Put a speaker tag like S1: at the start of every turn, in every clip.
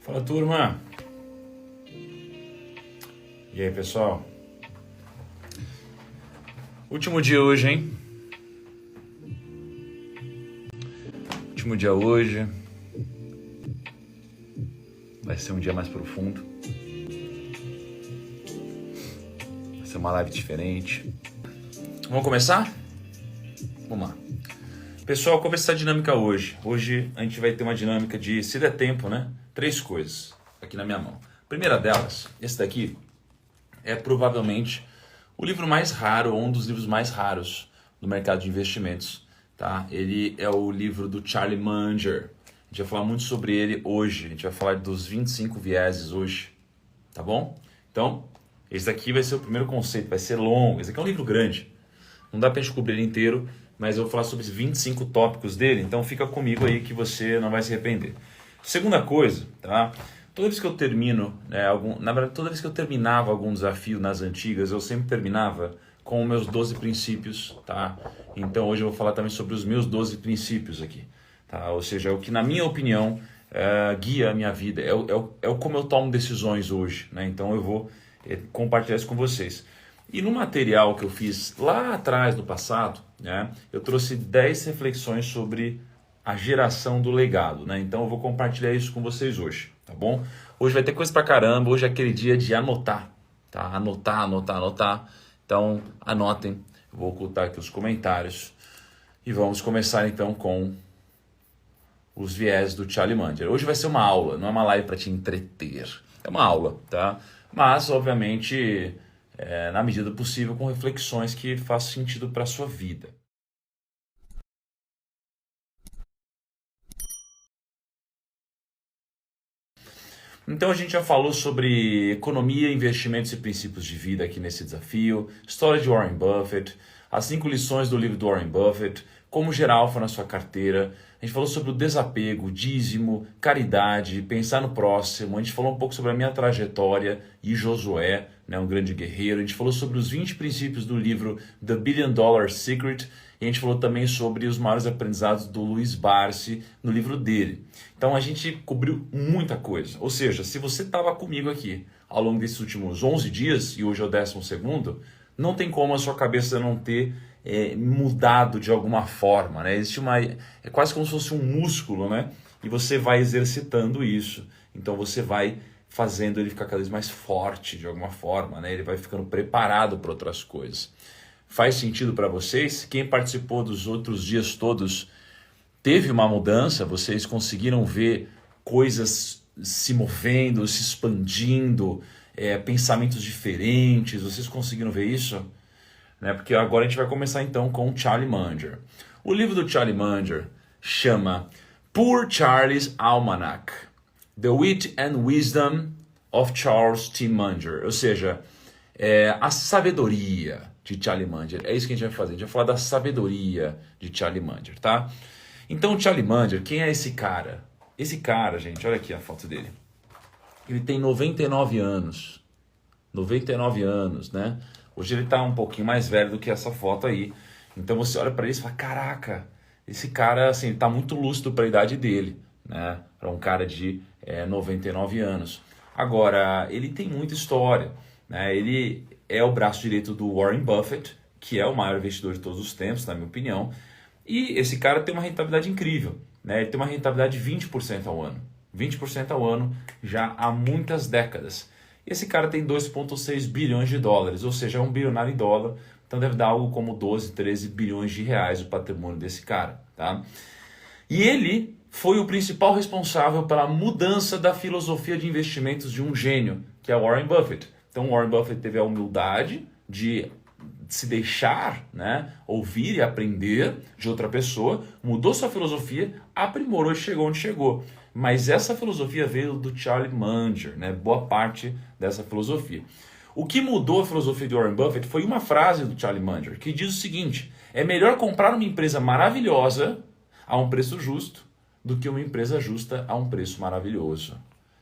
S1: Fala, turma! E aí, pessoal? Último dia hoje, hein? Último dia hoje. Vai ser um dia mais profundo. Vai ser uma live diferente. Vamos começar? Vamos lá. Pessoal, qual vai ser a dinâmica hoje? Hoje a gente vai ter uma dinâmica de, se der tempo, né? 3 coisas aqui na minha mão. A primeira delas, esse daqui, é provavelmente o livro mais raro, ou um dos livros mais raros do mercado de investimentos. Tá? Ele é o livro do Charlie Munger. A gente vai falar muito sobre ele hoje. A gente vai falar dos 25 vieses hoje. Tá bom? Então, esse daqui vai ser o primeiro conceito. Vai ser longo. Esse aqui é um livro grande. Não dá pra gente cobrir ele inteiro, mas eu vou falar sobre os 25 tópicos dele. Então, fica comigo aí que você não vai se arrepender. Segunda coisa, tá? Toda vez que eu termino, na verdade, toda vez que eu terminava algum desafio nas antigas, eu sempre terminava com os meus 12 princípios, tá? Então hoje eu vou falar também sobre os meus 12 princípios aqui, tá? Ou seja, é o que na minha opinião guia a minha vida, é o como eu tomo decisões hoje, né? Então eu vou compartilhar isso com vocês. E no material que eu fiz lá atrás no passado, né, eu trouxe 10 reflexões sobre a geração do legado, né? Então eu vou compartilhar isso com vocês hoje, tá bom? Hoje vai ter coisa pra caramba, hoje é aquele dia de anotar, tá? Anotar. Então anotem, eu vou ocultar aqui os comentários e vamos começar então com os viés do Charlie Munger. Hoje vai ser uma aula, não é uma live para te entreter, é uma aula, tá? Mas obviamente, na medida do possível, com reflexões que façam sentido para a sua vida. Então a gente já falou sobre economia, investimentos e princípios de vida aqui nesse desafio, história de Warren Buffett, as 5 lições do livro do Warren Buffett, como gerar alfa na sua carteira. A gente falou sobre o desapego, dízimo, caridade, pensar no próximo. A gente falou um pouco sobre a minha trajetória e Josué, né, um grande guerreiro. A gente falou sobre os 20 princípios do livro The Billion Dollar Secret. E a gente falou também sobre os maiores aprendizados do Luiz Barsi no livro dele. Então a gente cobriu muita coisa. Ou seja, se você estava comigo aqui ao longo desses últimos 11 dias, e hoje é o 12º, não tem como a sua cabeça não ter mudado de alguma forma, né? Existe é quase como se fosse um músculo, né? E você vai exercitando isso. Então você vai fazendo ele ficar cada vez mais forte de alguma forma, né? Ele vai ficando preparado para outras coisas. Faz sentido para vocês? Quem participou dos outros dias todos teve uma mudança? Vocês conseguiram ver coisas se movendo, se expandindo, pensamentos diferentes? Vocês conseguiram ver isso? Né? Porque agora a gente vai começar então com o Charlie Munger. O livro do Charlie Munger chama Poor Charlie's Almanac: The Wit and Wisdom of Charles T. Munger. Ou seja, a sabedoria de Charlie Munger. É isso que a gente vai fazer. A gente vai falar da sabedoria de Charlie Munger, tá? Então, Charlie Munger, quem é esse cara? Esse cara, gente, olha aqui a foto dele. Ele tem 99 anos. 99 anos, né? Hoje ele tá um pouquinho mais velho do que essa foto aí. Então você olha para ele e fala, caraca, esse cara, assim, ele tá muito lúcido para a idade dele, né? Para um cara de 99 anos. Agora, ele tem muita história, né? Ele é o braço direito do Warren Buffett, que é o maior investidor de todos os tempos, na minha opinião. E esse cara tem uma rentabilidade incrível, né? Ele tem uma rentabilidade de 20% ao ano. 20% ao ano já há muitas décadas. E esse cara tem 2,6 bilhões de dólares, ou seja, é um bilionário em dólar. Então deve dar algo como 12, 13 bilhões de reais o patrimônio desse cara, tá? E ele foi o principal responsável pela mudança da filosofia de investimentos de um gênio, que é Warren Buffett. Então Warren Buffett teve a humildade de se deixar, né, ouvir e aprender de outra pessoa, mudou sua filosofia, aprimorou e chegou onde chegou. Mas essa filosofia veio do Charlie Munger, né, boa parte dessa filosofia. O que mudou a filosofia de Warren Buffett foi uma frase do Charlie Munger, que diz o seguinte: é melhor comprar uma empresa maravilhosa a um preço justo do que uma empresa justa a um preço maravilhoso.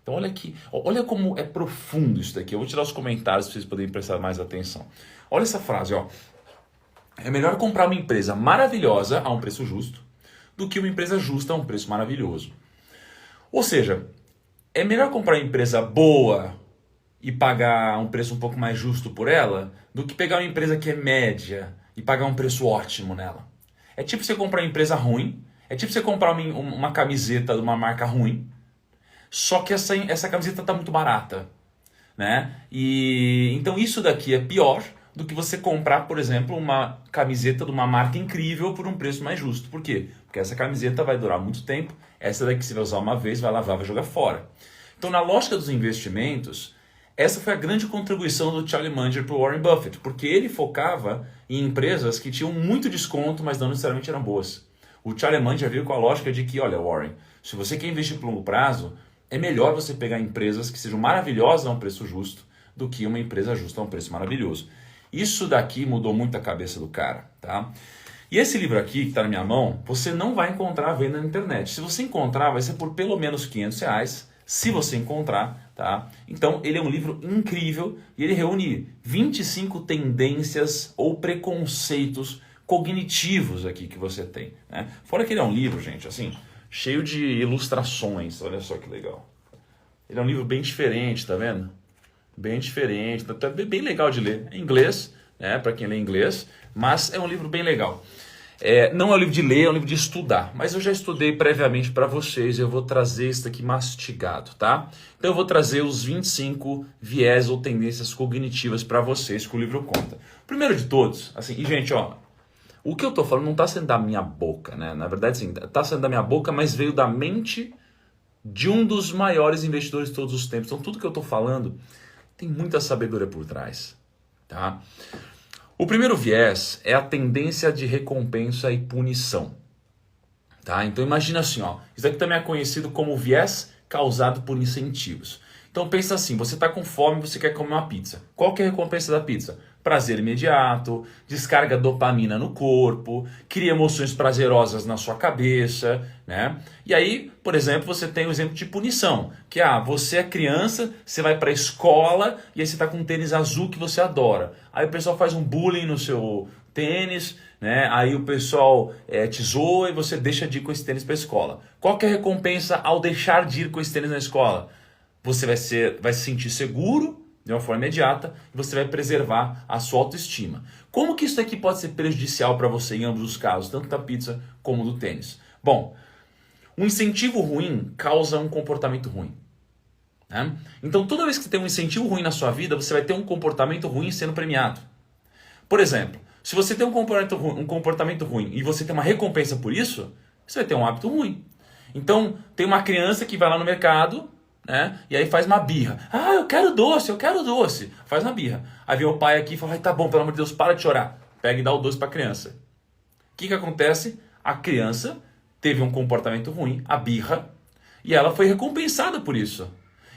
S1: Então olha aqui, olha como é profundo isso daqui. Eu vou tirar os comentários para vocês poderem prestar mais atenção. Olha essa frase, ó. É melhor comprar uma empresa maravilhosa a um preço justo do que uma empresa justa a um preço maravilhoso. Ou seja, É melhor comprar uma empresa boa e pagar um preço um pouco mais justo por ela do que pegar uma empresa que é média e pagar um preço ótimo nela. É tipo você comprar uma empresa ruim, é tipo você comprar uma camiseta de uma marca ruim, só que essa camiseta está muito barata, né? E então isso daqui é pior do que você comprar, por exemplo, uma camiseta de uma marca incrível por um preço mais justo. Por quê? Porque essa camiseta vai durar muito tempo, essa daqui você vai usar uma vez, vai lavar, vai jogar fora. Então, na lógica dos investimentos, essa foi a grande contribuição do Charlie Munger para o Warren Buffett, porque ele focava em empresas que tinham muito desconto, mas não necessariamente eram boas. O Charlie Munger veio com a lógica de que, olha, Warren, se você quer investir por longo prazo, é melhor você pegar empresas que sejam maravilhosas a um preço justo do que uma empresa justa a um preço maravilhoso. Isso daqui mudou muito a cabeça do cara, tá? E esse livro aqui, que está na minha mão, você não vai encontrar à venda na internet. Se você encontrar, vai ser por pelo menos R$ 500, se você encontrar, tá? Então, ele é um livro incrível e ele reúne 25 tendências ou preconceitos cognitivos aqui que você tem, né? Fora que ele é um livro, gente, assim, cheio de ilustrações, olha só que legal. Ele é um livro bem diferente, tá vendo? Bem diferente, tá bem legal de ler. É em inglês, né, para quem lê inglês, mas é um livro bem legal. Não é um livro de ler, é um livro de estudar, mas eu já estudei previamente para vocês, eu vou trazer isso aqui mastigado, tá? Então eu vou trazer os 25 viés ou tendências cognitivas para vocês que o livro conta. Primeiro de todos, assim, e gente, ó, o que eu tô falando não tá saindo da minha boca, né? Na verdade, sim, tá saindo da minha boca, mas veio da mente de um dos maiores investidores de todos os tempos. Então tudo que eu tô falando tem muita sabedoria por trás, tá? O primeiro viés é a tendência de recompensa e punição, tá? Então imagina assim, ó, isso aqui também é conhecido como viés causado por incentivos. Então pensa assim, você está com fome, você quer comer uma pizza. Qual que é a recompensa da pizza? Prazer imediato, descarga dopamina no corpo, cria emoções prazerosas na sua cabeça, né? E aí, por exemplo, você tem o exemplo de punição, que você é criança, você vai para a escola e aí você está com um tênis azul que você adora. Aí o pessoal faz um bullying no seu tênis, né? Aí o pessoal te zoa e você deixa de ir com esse tênis para a escola. Qual que é a recompensa ao deixar de ir com esse tênis na escola? Você vai se sentir seguro de uma forma imediata e você vai preservar a sua autoestima. Como que isso aqui pode ser prejudicial para você em ambos os casos, tanto da pizza como do tênis? Bom, um incentivo ruim causa um comportamento ruim, né? Então toda vez que você tem um incentivo ruim na sua vida, você vai ter um comportamento ruim sendo premiado. Por exemplo, se você tem um comportamento ruim e você tem uma recompensa por isso, você vai ter um hábito ruim. Então tem uma criança que vai lá no mercado, né? E aí faz uma birra. Eu quero doce, eu quero doce. Faz uma birra. Aí vem o pai aqui e fala, tá bom, pelo amor de Deus, para de chorar. Pega e dá o doce para a criança. O que acontece? A criança teve um comportamento ruim, a birra, e ela foi recompensada por isso.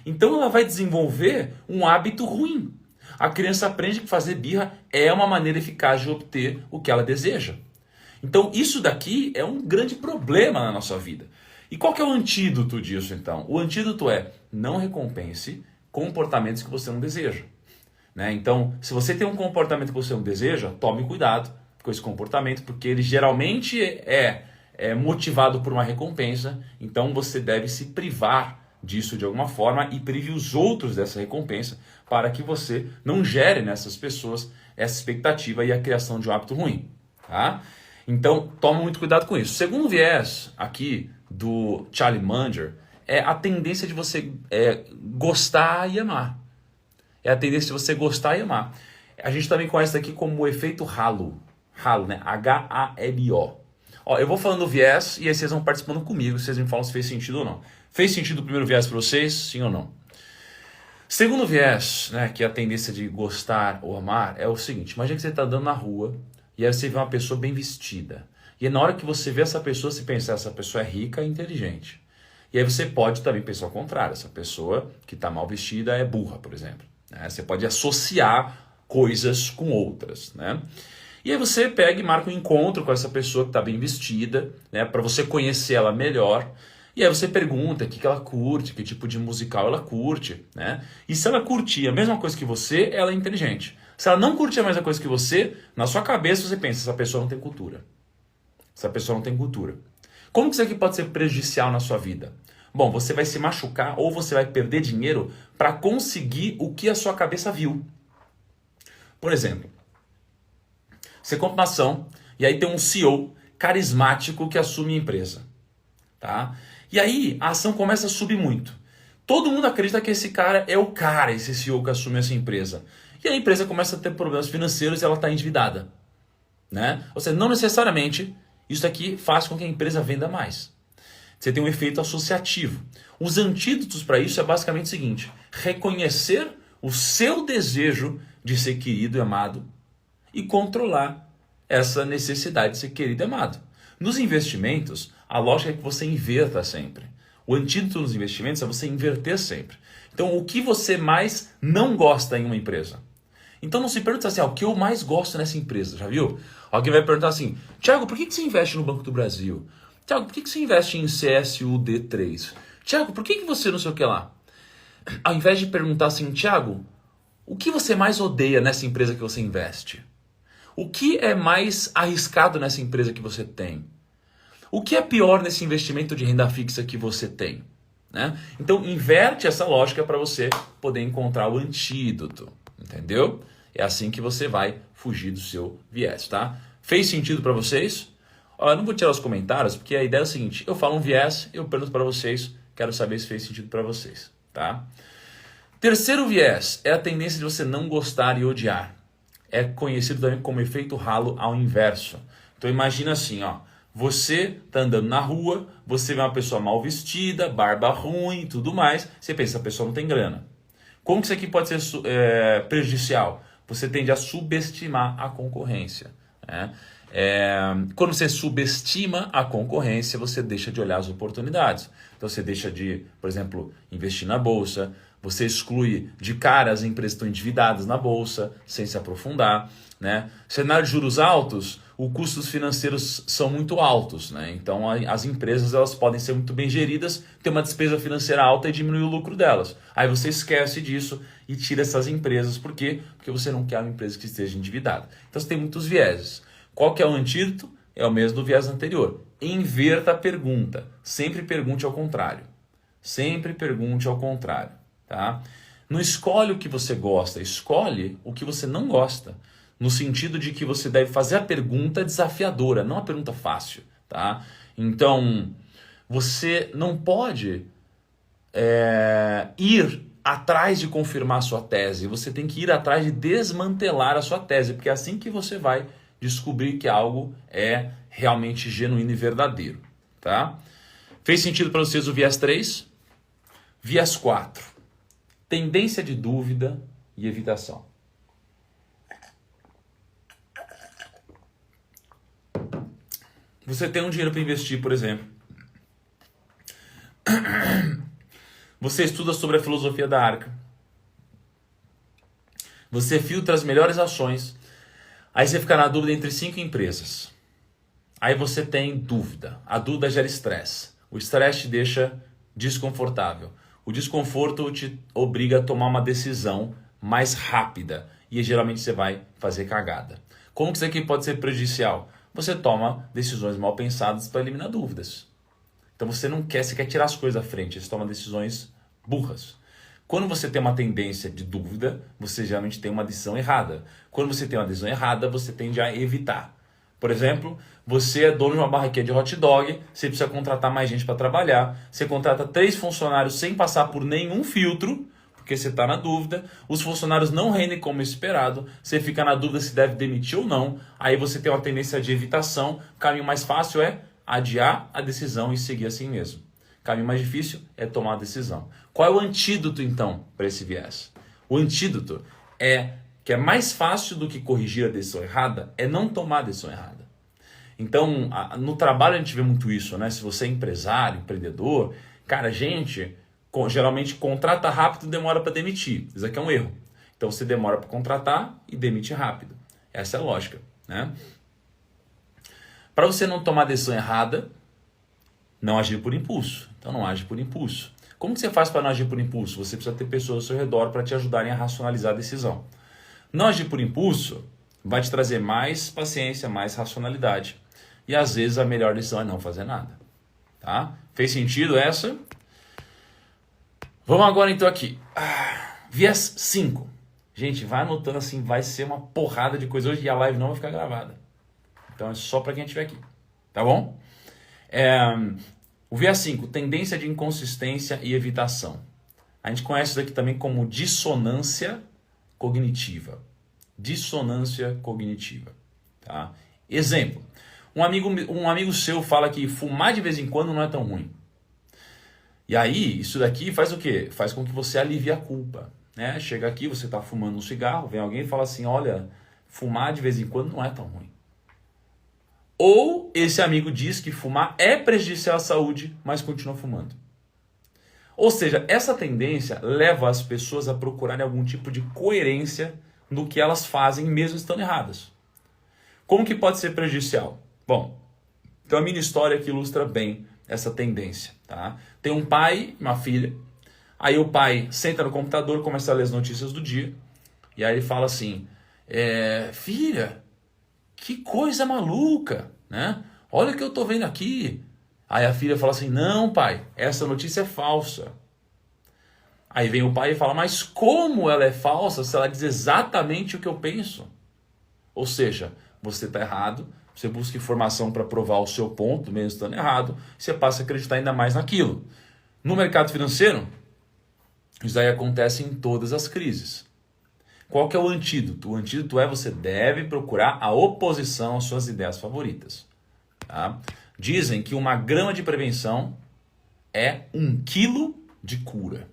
S1: Então ela vai desenvolver um hábito ruim. A criança aprende que fazer birra é uma maneira eficaz de obter o que ela deseja. Então isso daqui é um grande problema na nossa vida. E qual que é o antídoto disso, então? O antídoto é não recompense comportamentos que você não deseja, né? Então, se você tem um comportamento que você não deseja, tome cuidado com esse comportamento, porque ele geralmente é motivado por uma recompensa, então você deve se privar disso de alguma forma e prive os outros dessa recompensa para que você não gere nessas pessoas essa expectativa e a criação de um hábito ruim, tá? Então, toma muito cuidado com isso. Segundo viés aqui do Charlie Munger é a tendência de você gostar e amar. É a tendência de você gostar e amar. A gente também conhece aqui como o efeito halo. Halo, né? H-A-L-O. Ó, eu vou falando o viés e aí vocês vão participando comigo, vocês me falam se fez sentido ou não. Fez sentido o primeiro viés para vocês? Sim ou não? Segundo viés, né, que é a tendência de gostar ou amar, é o seguinte. Imagina que você está andando na rua e aí você vê uma pessoa bem vestida. E na hora que você vê essa pessoa, você pensa, essa pessoa é rica e inteligente. E aí você pode também pensar ao contrário, essa pessoa que está mal vestida é burra, por exemplo, né? Você pode associar coisas com outras, né? E aí você pega e marca um encontro com essa pessoa que está bem vestida, né, para você conhecer ela melhor. E aí você pergunta o que ela curte, que tipo de musical ela curte, né? E se ela curtir a mesma coisa que você, ela é inteligente. Se ela não curtir a mesma coisa que você, na sua cabeça você pensa, essa pessoa não tem cultura. Essa pessoa não tem cultura. Como que isso aqui pode ser prejudicial na sua vida? Bom, você vai se machucar ou você vai perder dinheiro para conseguir o que a sua cabeça viu. Por exemplo, você compra uma ação e aí tem um CEO carismático que assume a empresa. Tá? E aí a ação começa a subir muito. Todo mundo acredita que esse cara é o cara, esse CEO que assume essa empresa. E a empresa começa a ter problemas financeiros e ela está endividada. Né? Ou seja, não necessariamente isso aqui faz com que a empresa venda mais. Você tem um efeito associativo. Os antídotos para isso é basicamente o seguinte: reconhecer o seu desejo de ser querido e amado e controlar essa necessidade de ser querido e amado. Nos investimentos, a lógica é que você inverta sempre. O antídoto nos investimentos é você inverter sempre. Então, o que você mais não gosta em uma empresa? Então não se pergunta assim, o que eu mais gosto nessa empresa, já viu? Alguém vai perguntar assim, Thiago, por que você investe no Banco do Brasil? Thiago, por que você investe em CSUD3? Thiago, por que você não sei o que lá? Ao invés de perguntar assim, Thiago, o que você mais odeia nessa empresa que você investe? O que é mais arriscado nessa empresa que você tem? O que é pior nesse investimento de renda fixa que você tem? Né? Então inverte essa lógica para você poder encontrar o antídoto, entendeu? É assim que você vai fugir do seu viés, tá? Fez sentido para vocês? Eu não vou tirar os comentários, porque a ideia é o seguinte, eu falo um viés, eu pergunto para vocês, quero saber se fez sentido para vocês, tá? Terceiro viés é a tendência de você não gostar e odiar. É conhecido também como efeito halo ao inverso. Então imagina assim, você tá andando na rua, você vê uma pessoa mal vestida, barba ruim e tudo mais, você pensa, a pessoa não tem grana. Como que isso aqui pode ser prejudicial? Você tende a subestimar a concorrência, né? Quando você subestima a concorrência, você deixa de olhar as oportunidades. Então você deixa de, por exemplo, investir na bolsa, você exclui de cara as empresas que estão endividadas na bolsa, sem se aprofundar, né? Cenário de juros altos, os custos financeiros são muito altos, né? Então as empresas elas podem ser muito bem geridas, ter uma despesa financeira alta e diminuir o lucro delas. Aí você esquece disso e tira essas empresas. Por quê? Porque você não quer uma empresa que esteja endividada. Então você tem muitos vieses. Qual que é o antídoto? É o mesmo do viés anterior. Inverta a pergunta. Sempre pergunte ao contrário. Sempre pergunte ao contrário. Tá? Não escolhe o que você gosta, escolhe o que você não gosta. No sentido de que você deve fazer a pergunta desafiadora, não a pergunta fácil. Tá? Então, você não pode ir atrás de confirmar a sua tese. Você tem que ir atrás de desmantelar a sua tese, porque é assim que você vai descobrir que algo é realmente genuíno e verdadeiro. Tá? Fez sentido para vocês o viés 3? Viés 4. Tendência de dúvida e evitação. Você tem um dinheiro para investir, por exemplo. Você estuda sobre a filosofia da Arca. Você filtra as melhores ações. Aí você fica na dúvida entre 5 empresas. Aí você tem dúvida. A dúvida gera estresse. O estresse te deixa desconfortável. O desconforto te obriga a tomar uma decisão mais rápida. E geralmente você vai fazer cagada. Como que isso aqui pode ser prejudicial? Você toma decisões mal pensadas para eliminar dúvidas. Então você quer tirar as coisas à frente. Você toma decisões burras. Quando você tem uma tendência de dúvida, você geralmente tem uma decisão errada. Quando você tem uma decisão errada, você tende a evitar. Por exemplo, você é dono de uma barraquinha de hot dog, você precisa contratar mais gente para trabalhar, você contrata 3 funcionários sem passar por nenhum filtro, porque você está na dúvida, os funcionários não rendem como esperado, você fica na dúvida se deve demitir ou não, aí você tem uma tendência de evitação, o caminho mais fácil é adiar a decisão e seguir assim mesmo. O caminho mais difícil é tomar a decisão. Qual é o antídoto, então, para esse viés? O antídoto é que é mais fácil do que corrigir a decisão errada, é não tomar a decisão errada. Então, no trabalho a gente vê muito isso, né? Se você é empresário, empreendedor, cara, gente geralmente contrata rápido e demora para demitir. Isso aqui é um erro. Então você demora para contratar e demite rápido. Essa é a lógica, né? Para você não tomar a decisão errada, não agir por impulso. Então não age por impulso. Como que você faz para não agir por impulso? Você precisa ter pessoas ao seu redor para te ajudarem a racionalizar a decisão. Não agir por impulso vai te trazer mais paciência, mais racionalidade. E às vezes a melhor decisão é não fazer nada. Tá? Fez sentido essa? Vamos agora então aqui. Viés 5. Gente, vai anotando assim, vai ser uma porrada de coisa hoje e a live não vai ficar gravada. Então é só para quem estiver aqui, tá bom? O viés 5, tendência de inconsistência e evitação. A gente conhece isso aqui também como dissonância cognitiva. Dissonância cognitiva, tá? Exemplo, um amigo seu fala que fumar de vez em quando não é tão ruim. E aí, isso daqui faz o quê? Faz com que você alivie a culpa, né? Chega aqui, você está fumando um cigarro, vem alguém e fala assim, olha, fumar de vez em quando não é tão ruim. Ou esse amigo diz que fumar é prejudicial à saúde, mas continua fumando. Ou seja, essa tendência leva as pessoas a procurarem algum tipo de coerência no que elas fazem, mesmo estando erradas. Como que pode ser prejudicial? Bom, então a minha história aqui ilustra bem essa tendência, tá? Tem um pai e uma filha, aí o pai senta no computador, começa a ler as notícias do dia, e aí ele fala assim, filha, que coisa maluca, né? Olha o que eu tô vendo aqui. Aí a filha fala assim, não pai, essa notícia é falsa. Aí vem o pai e fala, mas como ela é falsa se ela diz exatamente o que eu penso? Ou seja, você está errado, você busca informação para provar o seu ponto, mesmo estando errado, você passa a acreditar ainda mais naquilo. No mercado financeiro, isso aí acontece em todas as crises. Qual que é o antídoto? O antídoto é você deve procurar a oposição às suas ideias favoritas. Tá? Dizem que 1 grama de prevenção é 1 quilo de cura.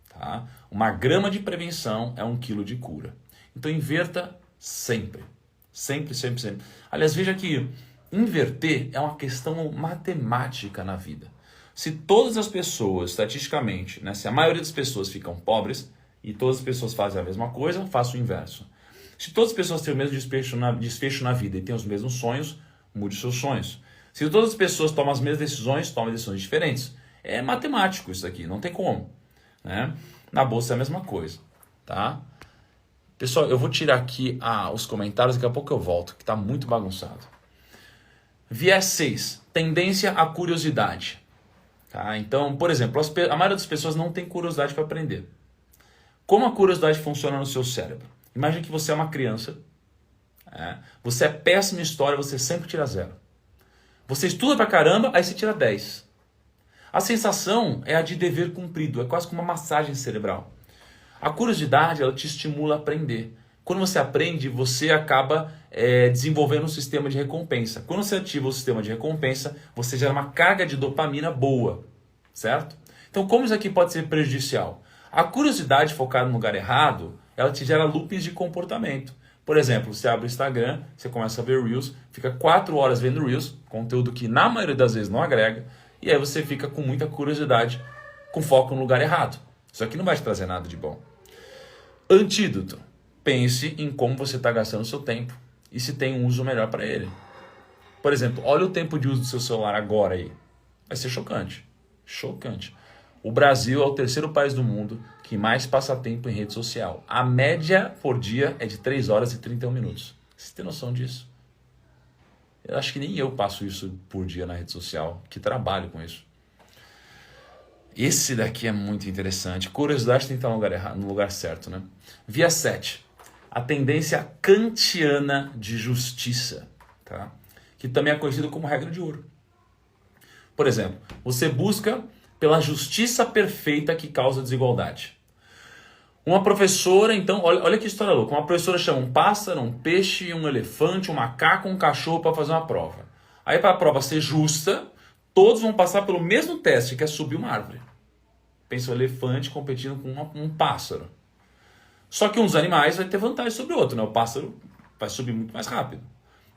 S1: Tá? 1 grama de prevenção é 1 quilo de cura. Então inverta sempre. Sempre, sempre, sempre. Aliás, veja que inverter é uma questão matemática na vida. Se todas as pessoas, estatisticamente, né, se a maioria das pessoas ficam pobres e todas as pessoas fazem a mesma coisa, faça o inverso. Se todas as pessoas têm o mesmo desfecho na vida e têm os mesmos sonhos, mude seus sonhos. Se todas as pessoas tomam as mesmas decisões, tomem decisões diferentes. É matemático isso aqui, não tem como. Né? Na bolsa é a mesma coisa. Tá? Pessoal, eu vou tirar aqui os comentários, daqui a pouco eu volto, que está muito bagunçado. Viés 6, tendência à curiosidade. Tá? Então, por exemplo, a maioria das pessoas não tem curiosidade para aprender. Como a curiosidade funciona no seu cérebro? Imagine que você é uma criança, você é péssimo em história, você sempre tira 0. Você estuda pra caramba, aí você tira 10. A sensação é a de dever cumprido, é quase como uma massagem cerebral. A curiosidade, ela te estimula a aprender. Quando você aprende, você acaba desenvolvendo um sistema de recompensa. Quando você ativa o sistema de recompensa, você gera uma carga de dopamina boa, certo? Então, como isso aqui pode ser prejudicial? A curiosidade focada no lugar errado, ela te gera loopings de comportamento. Por exemplo, você abre o Instagram, você começa a ver Reels, fica 4 horas vendo Reels, conteúdo que na maioria das vezes não agrega, e aí você fica com muita curiosidade, com foco no lugar errado. Isso aqui não vai te trazer nada de bom. Antídoto. Pense em como você está gastando o seu tempo e se tem um uso melhor para ele. Por exemplo, olha o tempo de uso do seu celular agora aí. Vai ser chocante. Chocante. O Brasil é o 3º país do mundo que mais passa tempo em rede social. A média por dia é de 3 horas e 31 minutos. Você tem noção disso? Eu acho que nem eu passo isso por dia na rede social, que trabalho com isso. Esse daqui é muito interessante. Curiosidade tem que estar no lugar certo, né? Viés 7. A tendência kantiana de justiça, tá? Que também é conhecido como regra de ouro. Por exemplo, você busca pela justiça perfeita que causa desigualdade. Uma professora, então, olha que história louca. Uma professora chama um pássaro, um peixe, um elefante, um macaco, um cachorro para fazer uma prova. Aí, para a prova ser justa, todos vão passar pelo mesmo teste, que é subir uma árvore. Pensa o elefante competindo com um pássaro. Só que um dos animais vai ter vantagem sobre o outro, né? O pássaro vai subir muito mais rápido.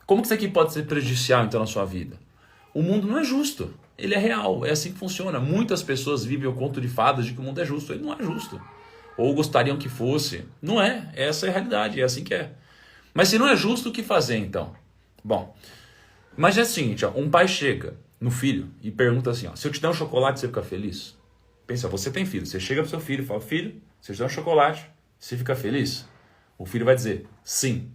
S1: Como que isso aqui pode ser prejudicial, então, na sua vida? O mundo não é justo. Ele é real, é assim que funciona. Muitas pessoas vivem o conto de fadas de que o mundo é justo. Ele não é justo. Ou gostariam que fosse. Não é. Essa é a realidade, é assim que é. Mas se não é justo, o que fazer, então? Bom, imagina o seguinte, ó, um pai chega no filho e pergunta assim, ó, se eu te der um chocolate, você fica feliz? Pensa, você tem filho, você chega pro seu filho e fala, filho, se eu te der um chocolate, você fica feliz? O filho vai dizer, sim.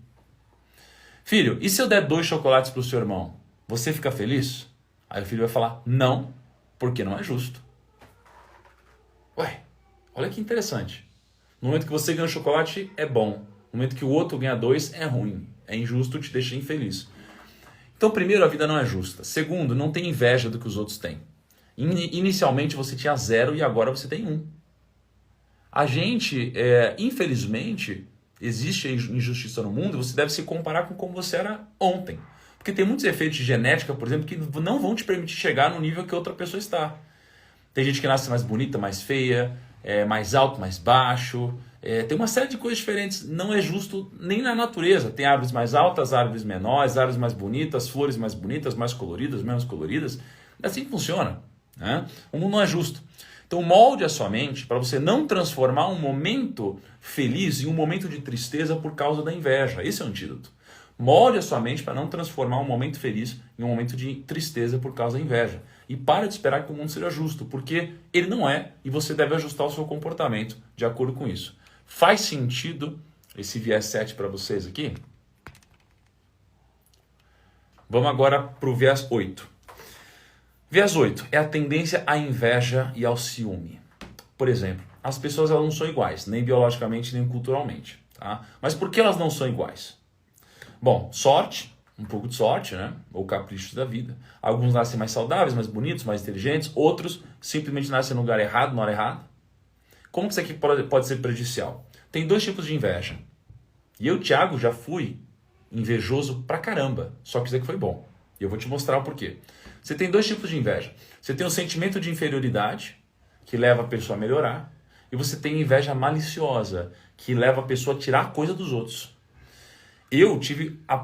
S1: Filho, e se eu der 2 chocolates pro seu irmão, você fica feliz? Aí o filho vai falar, não, porque não é justo. Ué, Olha que interessante. No momento que você ganha um chocolate, é bom. No momento que o outro ganha 2, é ruim. É injusto, te deixa infeliz. Então, primeiro, a vida não é justa. Segundo, não tem inveja do que os outros têm. Inicialmente você tinha 0 e agora você tem 1. A gente, infelizmente, existe injustiça no mundo, você deve se comparar com como você era ontem. Porque tem muitos efeitos de genética, por exemplo, que não vão te permitir chegar no nível que outra pessoa está. Tem gente que nasce mais bonita, mais feia, mais alto, mais baixo. Tem uma série de coisas diferentes. Não é justo nem na natureza. Tem árvores mais altas, árvores menores, árvores mais bonitas, flores mais bonitas, mais coloridas, menos coloridas. É assim que funciona, né? O mundo não é justo. Então molde a sua mente para você não transformar um momento feliz em um momento de tristeza por causa da inveja. Esse é o antídoto. Molde a sua mente para não transformar um momento feliz em um momento de tristeza por causa da inveja. E para de esperar que o mundo seja justo, porque ele não é, e você deve ajustar o seu comportamento de acordo com isso. Faz sentido esse viés 7 para vocês aqui? Vamos agora para o viés 8. Viés 8 é a tendência à inveja e ao ciúme. Por exemplo, as pessoas elas não são iguais, nem biologicamente, nem culturalmente. Tá? Mas por que elas não são iguais? Bom, sorte, um pouco de sorte, né? Ou caprichos da vida. Alguns nascem mais saudáveis, mais bonitos, mais inteligentes. Outros simplesmente nascem no lugar errado, na hora errada. Como que isso aqui pode ser prejudicial? Tem 2 tipos de inveja. E eu, Thiago, já fui invejoso pra caramba. Só que isso aqui foi bom. E eu vou te mostrar o porquê. Você tem 2 tipos de inveja. Você tem o sentimento de inferioridade, que leva a pessoa a melhorar. E você tem a inveja maliciosa, que leva a pessoa a tirar a coisa dos outros. Eu tive o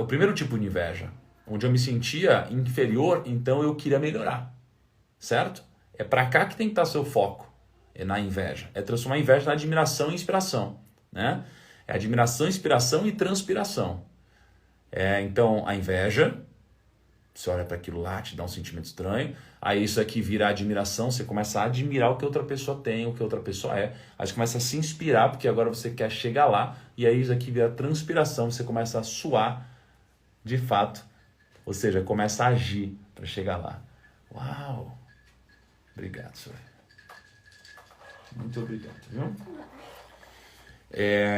S1: primeiro tipo de inveja, onde eu me sentia inferior, então eu queria melhorar, certo? É pra cá que tem que estar seu foco, é na inveja. É transformar a inveja na admiração e inspiração, né? É admiração, inspiração e transpiração. Então, a inveja, você olha para aquilo lá, te dá um sentimento estranho. Aí isso aqui vira admiração, você começa a admirar o que outra pessoa tem, o que outra pessoa é. Aí você começa a se inspirar, porque agora você quer chegar lá. E aí isso aqui vira transpiração, você começa a suar de fato. Ou seja, começa a agir para chegar lá. Uau! Obrigado, senhor. Muito obrigado, viu?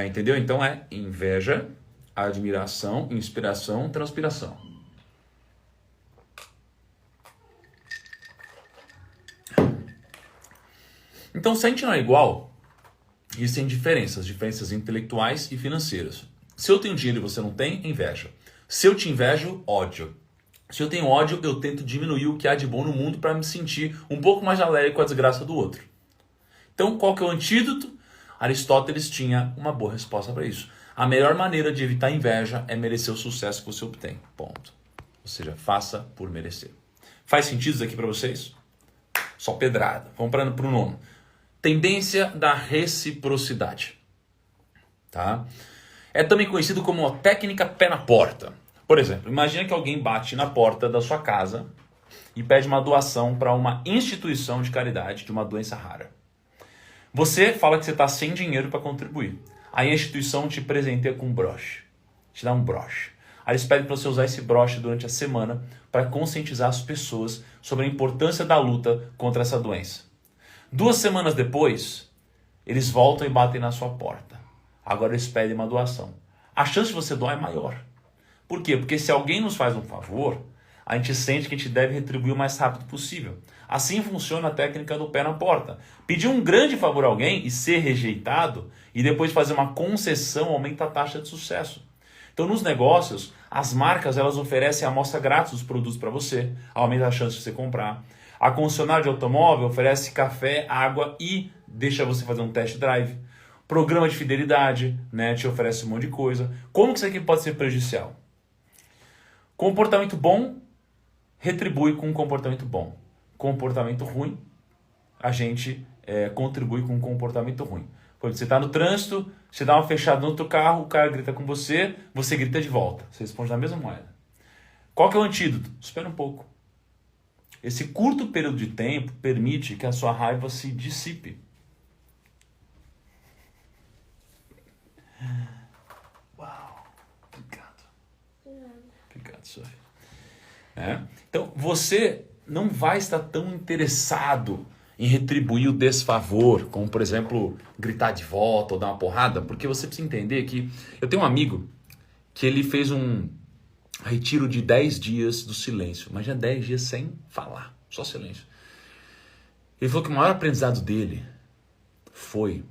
S1: Entendeu? Então é inveja, admiração, inspiração, transpiração. Então, se a gente não é igual, existem diferenças intelectuais e financeiras. Se eu tenho dinheiro e você não tem, inveja. Se eu te invejo, ódio. Se eu tenho ódio, eu tento diminuir o que há de bom no mundo para me sentir um pouco mais alegre com a desgraça do outro. Então, qual que é o antídoto? Aristóteles tinha uma boa resposta para isso. A melhor maneira de evitar inveja é merecer o sucesso que você obtém. Ponto. Ou seja, faça por merecer. Faz sentido isso aqui para vocês? Só pedrada. Vamos para o nono. Tendência da reciprocidade. Tá? É também conhecido como a técnica pé na porta. Por exemplo, imagina que alguém bate na porta da sua casa e pede uma doação para uma instituição de caridade de uma doença rara. Você fala que você está sem dinheiro para contribuir. Aí a instituição te presenteia com um broche. Te dá um broche. Aí eles pedem para você usar esse broche durante a semana para conscientizar as pessoas sobre a importância da luta contra essa doença. 2 semanas depois, eles voltam e batem na sua porta. Agora eles pedem uma doação. A chance de você doar é maior. Por quê? Porque se alguém nos faz um favor, a gente sente que a gente deve retribuir o mais rápido possível. Assim funciona a técnica do pé na porta. Pedir um grande favor a alguém e ser rejeitado, e depois fazer uma concessão aumenta a taxa de sucesso. Então, nos negócios, as marcas elas oferecem a amostra grátis dos produtos para você, aumenta a chance de você comprar. A concessionária de automóvel oferece café, água e deixa você fazer um test drive. Programa de fidelidade, né, te oferece um monte de coisa. Como que isso aqui pode ser prejudicial? Comportamento bom retribui com um comportamento bom. Comportamento ruim, a gente contribui com um comportamento ruim. Quando você está no trânsito, você dá uma fechada no outro carro, o cara grita com você, você grita de volta. Você responde na mesma moeda. Qual que é o antídoto? Espera um pouco. Esse curto período de tempo permite que a sua raiva se dissipe. Uau, obrigado. Obrigado, Sofia. Então, você não vai estar tão interessado em retribuir o desfavor, como por exemplo, gritar de volta ou dar uma porrada, porque você precisa entender que eu tenho um amigo que ele fez um retiro de 10 dias do silêncio, mas já 10 dias sem falar, só silêncio. Ele falou que o maior aprendizado dele foi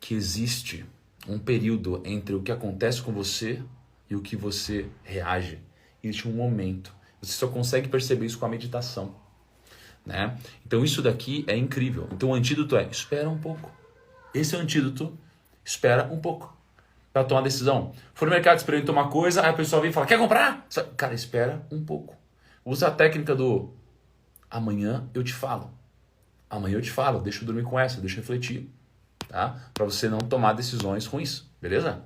S1: que existe um período entre o que acontece com você e o que você reage. Existe um momento. Você só consegue perceber isso com a meditação, né? Então isso daqui é incrível. Então o antídoto é, espera um pouco. Esse é o antídoto, espera um pouco para tomar decisão. For no mercado experimentar uma coisa, aí a pessoa vem e fala, quer comprar? Cara, espera um pouco. Usa a técnica do amanhã eu te falo. Amanhã eu te falo, deixa eu dormir com essa, deixa eu refletir, tá? Para você não tomar decisões ruins, beleza?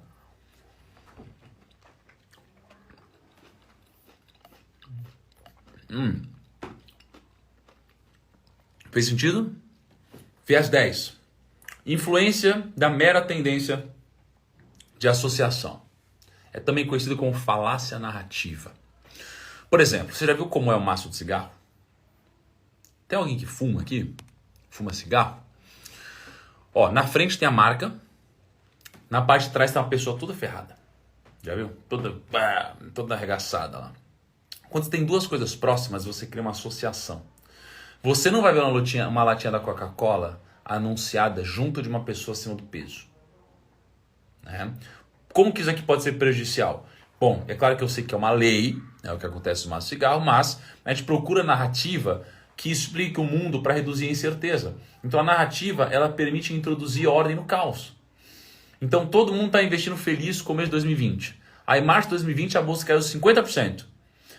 S1: Fez sentido? Viés 10. Influência da mera tendência de associação. É também conhecido como falácia narrativa. Por exemplo, você já viu como é o maço de cigarro? Tem alguém que fuma aqui? Fuma cigarro? Ó, na frente tem a marca, na parte de trás tem uma pessoa toda ferrada. Já viu? Toda arregaçada lá. Quando você tem duas coisas próximas, você cria uma associação. Você não vai ver uma latinha da Coca-Cola anunciada junto de uma pessoa acima do peso, né? Como que isso aqui pode ser prejudicial? Bom, é claro que eu sei que é uma lei, é o que acontece no maço de cigarro, mas a gente procura narrativa que explique o mundo para reduzir a incerteza. Então a narrativa, ela permite introduzir ordem no caos. Então todo mundo está investindo feliz no começo de 2020. Aí em março de 2020 a bolsa caiu 50%.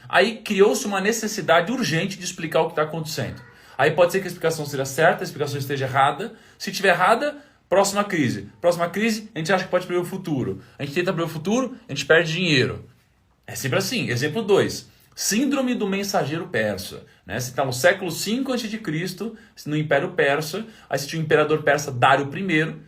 S1: Aí criou-se uma necessidade urgente de explicar o que está acontecendo. Aí pode ser que a explicação seja certa, a explicação esteja errada. Se estiver errada, próxima crise. Próxima crise, a gente acha que pode prever o futuro. A gente tenta prever o futuro, a gente perde dinheiro. É sempre assim. Exemplo 2. Síndrome do mensageiro persa. Né? Você está no século V a.C., no Império Persa. Aí você tinha o imperador persa Dário I.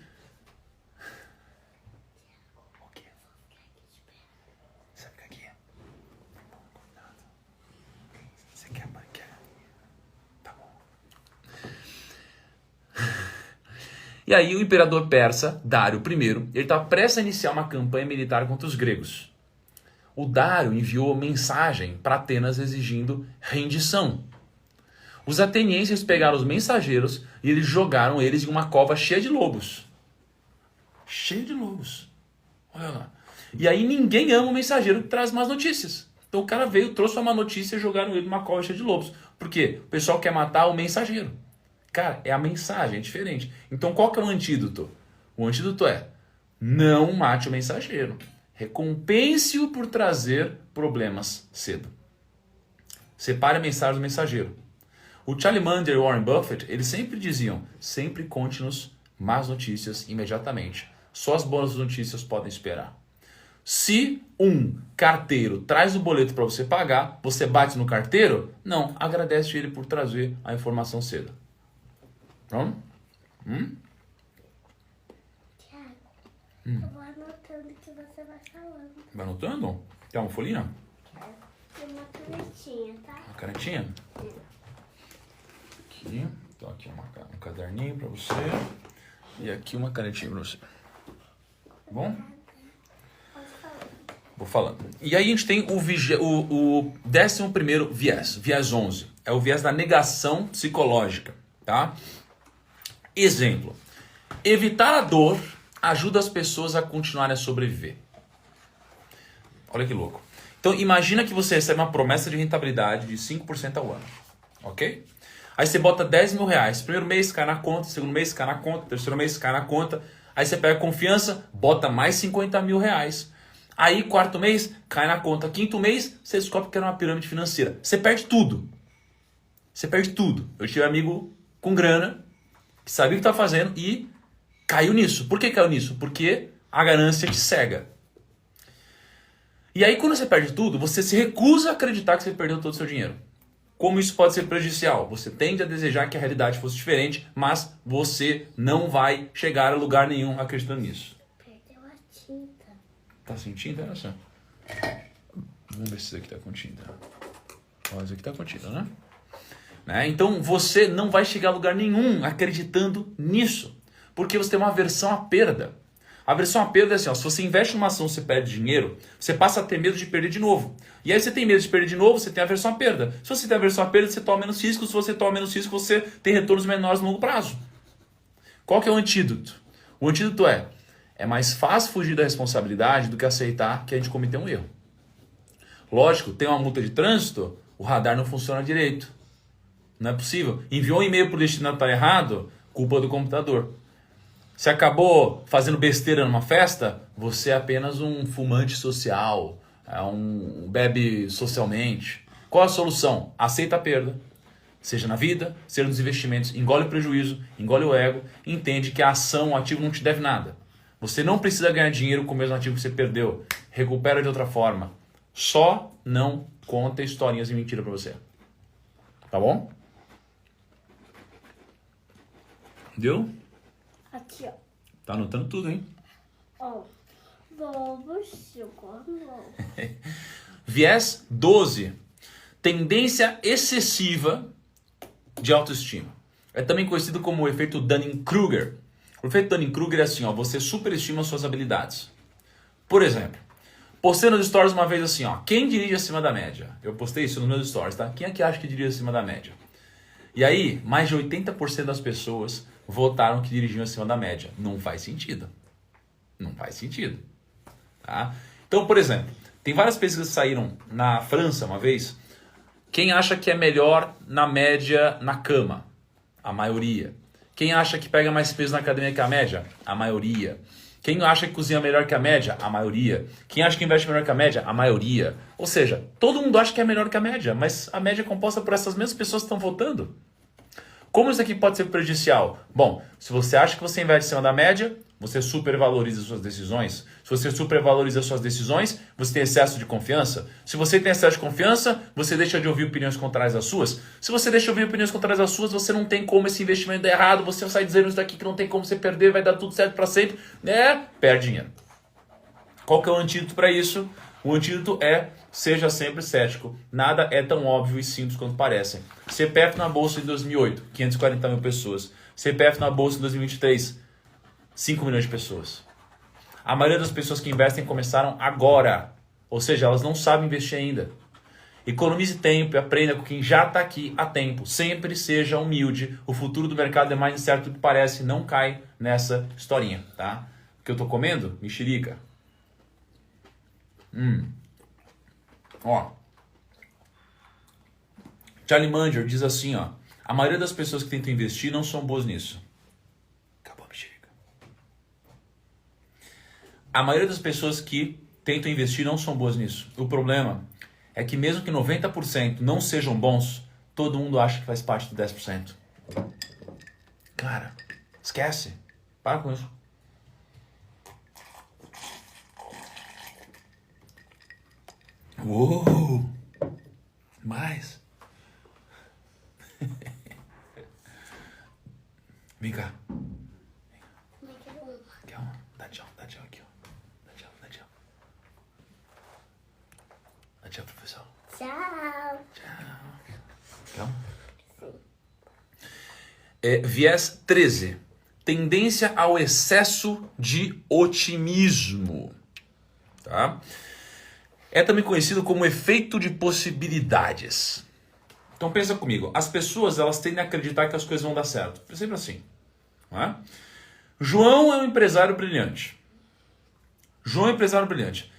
S1: E aí o imperador persa, Dário I, ele estava prestes a iniciar uma campanha militar contra os gregos. O Dário enviou mensagem para Atenas exigindo rendição. Os atenienses pegaram os mensageiros e eles jogaram eles em uma cova cheia de lobos. Cheia de lobos. Olha lá. E aí ninguém ama o mensageiro que traz más notícias. Então o cara veio, trouxe uma má notícia e jogaram ele numa cova cheia de lobos. Por quê? O pessoal quer matar o mensageiro. Cara, é a mensagem, é diferente. Então qual que é o antídoto? O antídoto é, não mate o mensageiro. Recompense-o por trazer problemas cedo. Separe a mensagem do mensageiro. O Charlie Munger e o Warren Buffett, eles sempre diziam, sempre conte-nos más notícias imediatamente. Só as boas notícias podem esperar. Se um carteiro traz o boleto para você pagar, você bate no carteiro? Não, agradece ele por trazer a informação cedo. Pronto?
S2: Tiago, eu vou anotando o que você vai falando.
S1: Vai anotando? Quer uma folhinha?
S2: Tem uma canetinha, tá?
S1: Uma canetinha? Aqui. Então aqui um caderninho para você. E aqui uma canetinha para você. Tá bom?
S2: Pode falar.
S1: Vou falando. E aí a gente tem o 11º viés. Viés 11. É o viés da negação psicológica. Tá? Exemplo. Evitar a dor ajuda as pessoas a continuarem a sobreviver. Olha que louco. Então imagina que você recebe uma promessa de rentabilidade de 5% ao ano. Ok? Aí você bota 10 mil reais. Primeiro mês cai na conta, segundo mês cai na conta, terceiro mês cai na conta. Aí você pega confiança, bota mais 50 mil reais. Aí quarto mês cai na conta. Quinto mês você descobre que era uma pirâmide financeira. Você perde tudo. Você perde tudo. Eu tive um amigo com grana que sabia o que estava fazendo e caiu nisso. Por que caiu nisso? Porque a ganância te cega. E aí quando você perde tudo, você se recusa a acreditar que você perdeu todo o seu dinheiro. Como isso pode ser prejudicial? Você tende a desejar que a realidade fosse diferente, mas você não vai chegar a lugar nenhum acreditando nisso.
S2: Perdeu a tinta.
S1: Tá sem tinta? Olha só. Vamos ver se isso aqui tá com tinta. Ó, isso aqui tá com tinta, né? né? Então você não vai chegar a lugar nenhum acreditando nisso, porque você tem uma aversão à perda. A aversão à perda é assim, ó, se você investe numa ação e você perde dinheiro, você passa a ter medo de perder de novo. E aí você tem medo de perder de novo, você tem aversão à perda. Se você tem aversão à perda, você toma menos risco. Se você toma menos risco, você tem retornos menores no longo prazo. Qual que é o antídoto? O antídoto é mais fácil fugir da responsabilidade do que aceitar que a gente cometeu um erro. Lógico, tem uma multa de trânsito, o radar não funciona direito. Não é possível. Enviou um e-mail para o destinatário errado, culpa do computador. Se acabou fazendo besteira numa festa, você é apenas um fumante social, bebe socialmente. Qual a solução? Aceita a perda. Seja na vida, seja nos investimentos. Engole o prejuízo, engole o ego, entende que a ação, o ativo não te deve nada. Você não precisa ganhar dinheiro com o mesmo ativo que você perdeu. Recupera de outra forma. Só não conta historinhas de mentira pra você. Tá bom? Deu?
S2: Aqui, ó.
S1: Tá anotando tudo, hein?
S2: Ó. Vamos,
S1: Viés 12. Tendência excessiva de autoestima. É também conhecido como o efeito Dunning-Kruger. O efeito Dunning-Kruger é assim, ó, você superestima suas habilidades. Por exemplo, postei nos stories uma vez assim, ó, quem dirige acima da média? Eu postei isso nos meus stories, tá? Quem é que acha que dirige acima da média? E aí, mais de 80% das pessoas votaram que dirigiam acima da média. Não faz sentido. Não faz sentido. Tá? Então, por exemplo, tem várias pesquisas que saíram na França uma vez. Quem acha que é melhor na média na cama? A maioria. Quem acha que pega mais peso na academia que a média? A maioria. Quem acha que cozinha melhor que a média? A maioria. Quem acha que investe melhor que a média? A maioria. Ou seja, todo mundo acha que é melhor que a média, mas a média é composta por essas mesmas pessoas que estão votando. Como isso aqui pode ser prejudicial? Bom, se você acha que você investe acima da média, você supervaloriza suas decisões. Se você supervaloriza suas decisões, você tem excesso de confiança. Se você tem excesso de confiança, você deixa de ouvir opiniões contrárias às suas. Se você deixa de ouvir opiniões contrárias às suas, você não tem como esse investimento dar errado, você sai dizendo isso daqui que não tem como você perder, vai dar tudo certo para sempre, né? Perde dinheiro. Qual que é o antídoto para isso? O antídoto é: seja sempre cético. Nada é tão óbvio e simples quanto parece. CPF na bolsa em 2008, 540 mil pessoas. CPF na bolsa em 2023, 5 milhões de pessoas. A maioria das pessoas que investem começaram agora. Ou seja, elas não sabem investir ainda. Economize tempo e aprenda com quem já está aqui há tempo. Sempre seja humilde. O futuro do mercado é mais incerto do que parece. Não cai nessa historinha, tá? O que eu estou comendo? Mexerica. Ó. Charlie Munger diz assim, ó: a maioria das pessoas que tentam investir não são boas nisso. Acabou a mexerica. A maioria das pessoas que tentam investir não são boas nisso. O problema é que mesmo que 90% não sejam bons, todo mundo acha que faz parte do 10%. Cara, esquece. Para com isso. Uou! Mais. Vem cá. Quer uma? Dá tchau aqui, ó. Dá tchau. Dá tchau, professor.
S2: Tchau.
S1: Calma. Viés 13. Tendência ao excesso de otimismo. Tá? É também conhecido como efeito de possibilidades. Então pensa comigo, as pessoas elas tendem a acreditar que as coisas vão dar certo. É sempre assim. Não é? João é um empresário brilhante.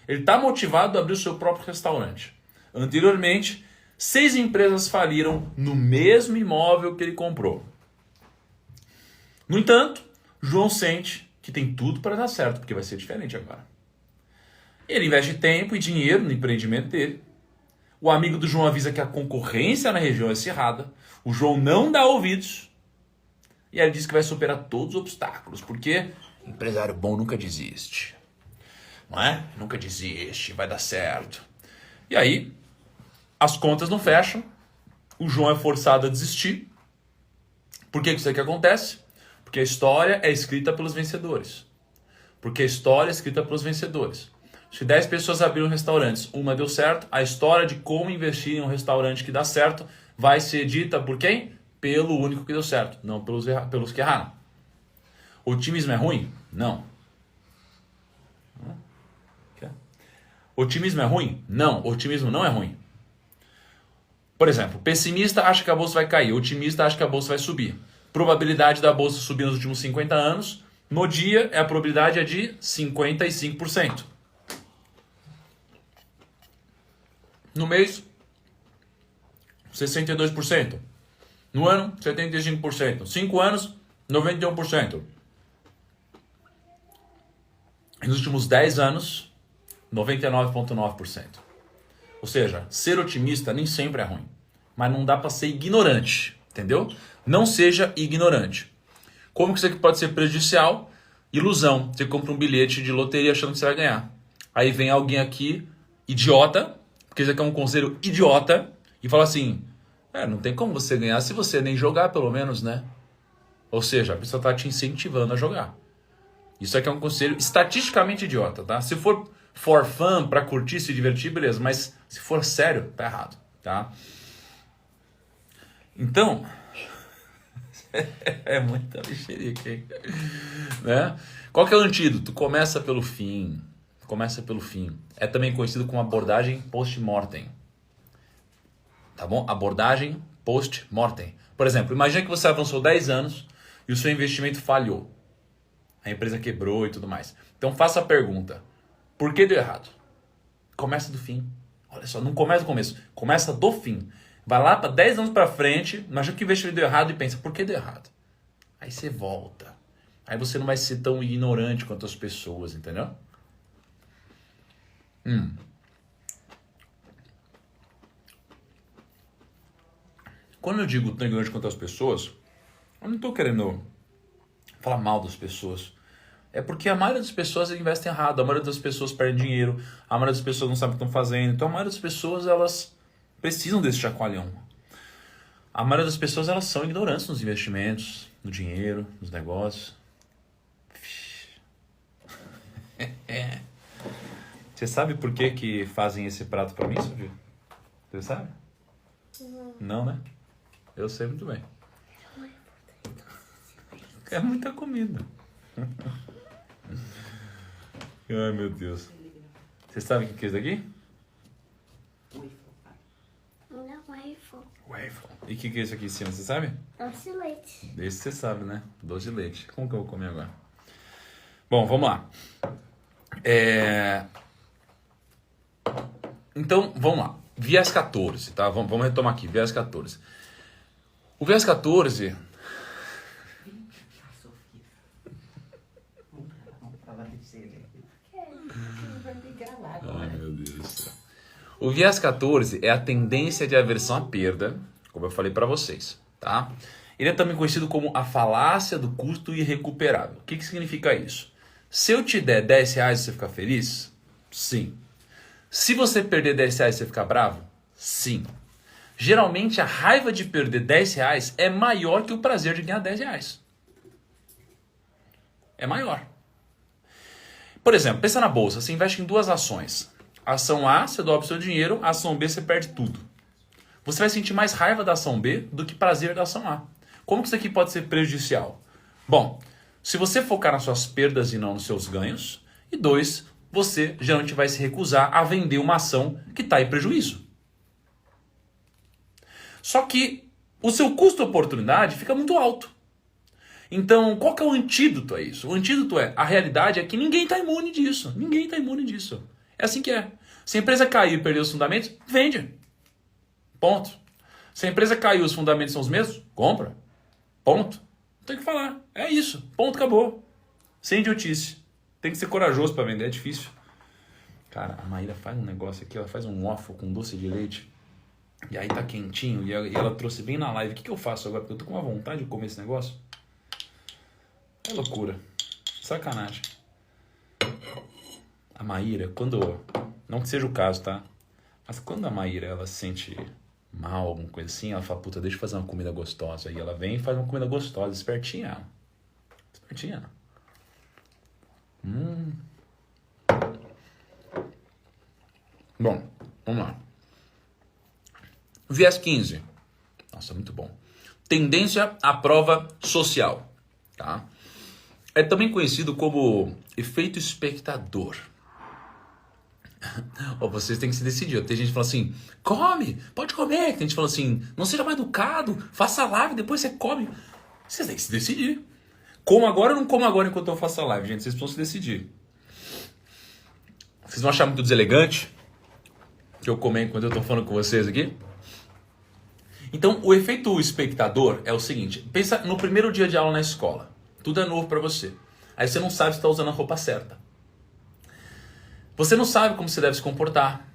S1: Ele está motivado a abrir o seu próprio restaurante. Anteriormente, 6 empresas faliram no mesmo imóvel que ele comprou. No entanto, João sente que tem tudo para dar certo, porque vai ser diferente agora. Ele investe tempo e dinheiro no empreendimento dele. O amigo do João avisa que a concorrência na região é acirrada. O João não dá ouvidos. E ele diz que vai superar todos os obstáculos, porque empresário bom nunca desiste. Não é? Nunca desiste, vai dar certo. E aí, as contas não fecham. O João é forçado a desistir. Por que isso aqui acontece? Porque a história é escrita pelos vencedores. Se 10 pessoas abriram restaurantes, uma deu certo, a história de como investir em um restaurante que dá certo vai ser dita por quem? Pelo único que deu certo, não pelos que erraram. Otimismo é ruim? Não. Otimismo é ruim? Não, otimismo não é ruim. Por exemplo, pessimista acha que a bolsa vai cair, otimista acha que a bolsa vai subir. Probabilidade da bolsa subir nos últimos 50 anos, no dia a probabilidade é de 55%. No mês, 62%. No ano, 75%. 5 anos, 91%. E nos últimos 10 anos, 99,9%. Ou seja, ser otimista nem sempre é ruim. Mas não dá para ser ignorante, entendeu? Não seja ignorante. Como que isso aqui pode ser prejudicial? Ilusão. Você compra um bilhete de loteria achando que você vai ganhar. Aí vem alguém aqui, idiota, porque isso aqui é um conselho idiota, e fala assim, não tem como você ganhar se você nem jogar pelo menos, né? Ou seja, a pessoa está te incentivando a jogar. Isso aqui é um conselho estatisticamente idiota, tá? Se for for fun, pra curtir, se divertir, beleza. Mas se for sério, tá errado, tá? Então, é muita mexerica, hein? Né? Qual que é o antídoto? Começa pelo fim. Começa pelo fim. É também conhecido como abordagem post-mortem. Tá bom? Abordagem post-mortem. Por exemplo, imagina que você avançou 10 anos e o seu investimento falhou. A empresa quebrou e tudo mais. Então faça a pergunta. Por que deu errado? Começa do fim. Olha só, não começa do começo. Começa do fim. Vai lá para 10 anos para frente, imagina que o investimento deu errado e pensa, por que deu errado? Aí você volta. Aí você não vai ser tão ignorante quanto as pessoas, entendeu? Quando eu digo tão ignorante quanto as pessoas, eu não estou querendo falar mal das pessoas. É porque a maioria das pessoas investem errado, a maioria das pessoas perde dinheiro, a maioria das pessoas não sabe o que estão fazendo. Então a maioria das pessoas, elas precisam desse chacoalhão. A maioria das pessoas, elas são ignorantes nos investimentos, no dinheiro, nos negócios. Você sabe por que fazem esse prato pra mim, Sofia? Você sabe? Não, né? Eu sei muito bem. É muita comida. Ai, meu Deus. Você sabe o que é isso aqui?
S2: Não é waffle.
S1: Waffle. E o que é isso aqui em cima, você sabe?
S2: Doce de leite.
S1: Esse você sabe, né? Doce de leite. Como que eu vou comer agora? Bom, vamos lá. Então, vamos lá. Viés 14, tá? Vamos retomar aqui. Viés 14. O viés 14... Ai, meu Deus do céu. O viés 14 é a tendência de aversão à perda, como eu falei para vocês, tá? Ele é também conhecido como a falácia do custo irrecuperável. O que significa isso? Se eu te der 10 reais, você fica feliz? Sim. Se você perder 10 reais, você fica bravo? Sim. Geralmente, a raiva de perder 10 reais é maior que o prazer de ganhar 10 reais. É maior. Por exemplo, pensa na bolsa, você investe em duas ações. Ação A, você dobra o seu dinheiro, ação B, você perde tudo. Você vai sentir mais raiva da ação B do que prazer da ação A. Como que isso aqui pode ser prejudicial? Bom, se você focar nas suas perdas e não nos seus ganhos. E 2, você geralmente vai se recusar a vender uma ação que está em prejuízo. Só que o seu custo-oportunidade fica muito alto. Então, qual que é o antídoto a isso? O antídoto a realidade é que ninguém está imune disso. Ninguém está imune disso. É assim que é. Se a empresa cair e perder os fundamentos, vende. Ponto. Se a empresa caiu e os fundamentos são os mesmos, compra. Ponto. Não tem o que falar. É isso. Ponto, acabou. Sem idiotice. Tem que ser corajoso para vender, é difícil. Cara, a Maíra faz um negócio aqui, ela faz um waffle com doce de leite. E aí tá quentinho, e ela trouxe bem na live. O que eu faço agora? Porque eu tô com uma vontade de comer esse negócio. É loucura. Sacanagem. A Maíra, quando... Não que seja o caso, tá? Mas quando a Maíra, ela se sente mal, alguma coisa assim, ela fala, puta, deixa eu fazer uma comida gostosa. E ela vem e faz uma comida gostosa, espertinha. Espertinha. Bom, vamos lá. Viés 15. Nossa, muito bom. Tendência à prova social, tá? É também conhecido como efeito espectador. Ó, vocês têm que se decidir. Tem gente que fala assim, come, pode comer. Tem gente que fala assim, não seja mal educado, faça a live, depois você come. Vocês têm que se decidir. Como agora ou não como agora enquanto eu faço a live, gente? Vocês precisam se decidir. Vocês vão achar muito deselegante que eu comer enquanto eu tô falando com vocês aqui? Então, o efeito espectador é o seguinte. Pensa no primeiro dia de aula na escola. Tudo é novo pra você. Aí você não sabe se tá usando a roupa certa. Você não sabe como você deve se comportar.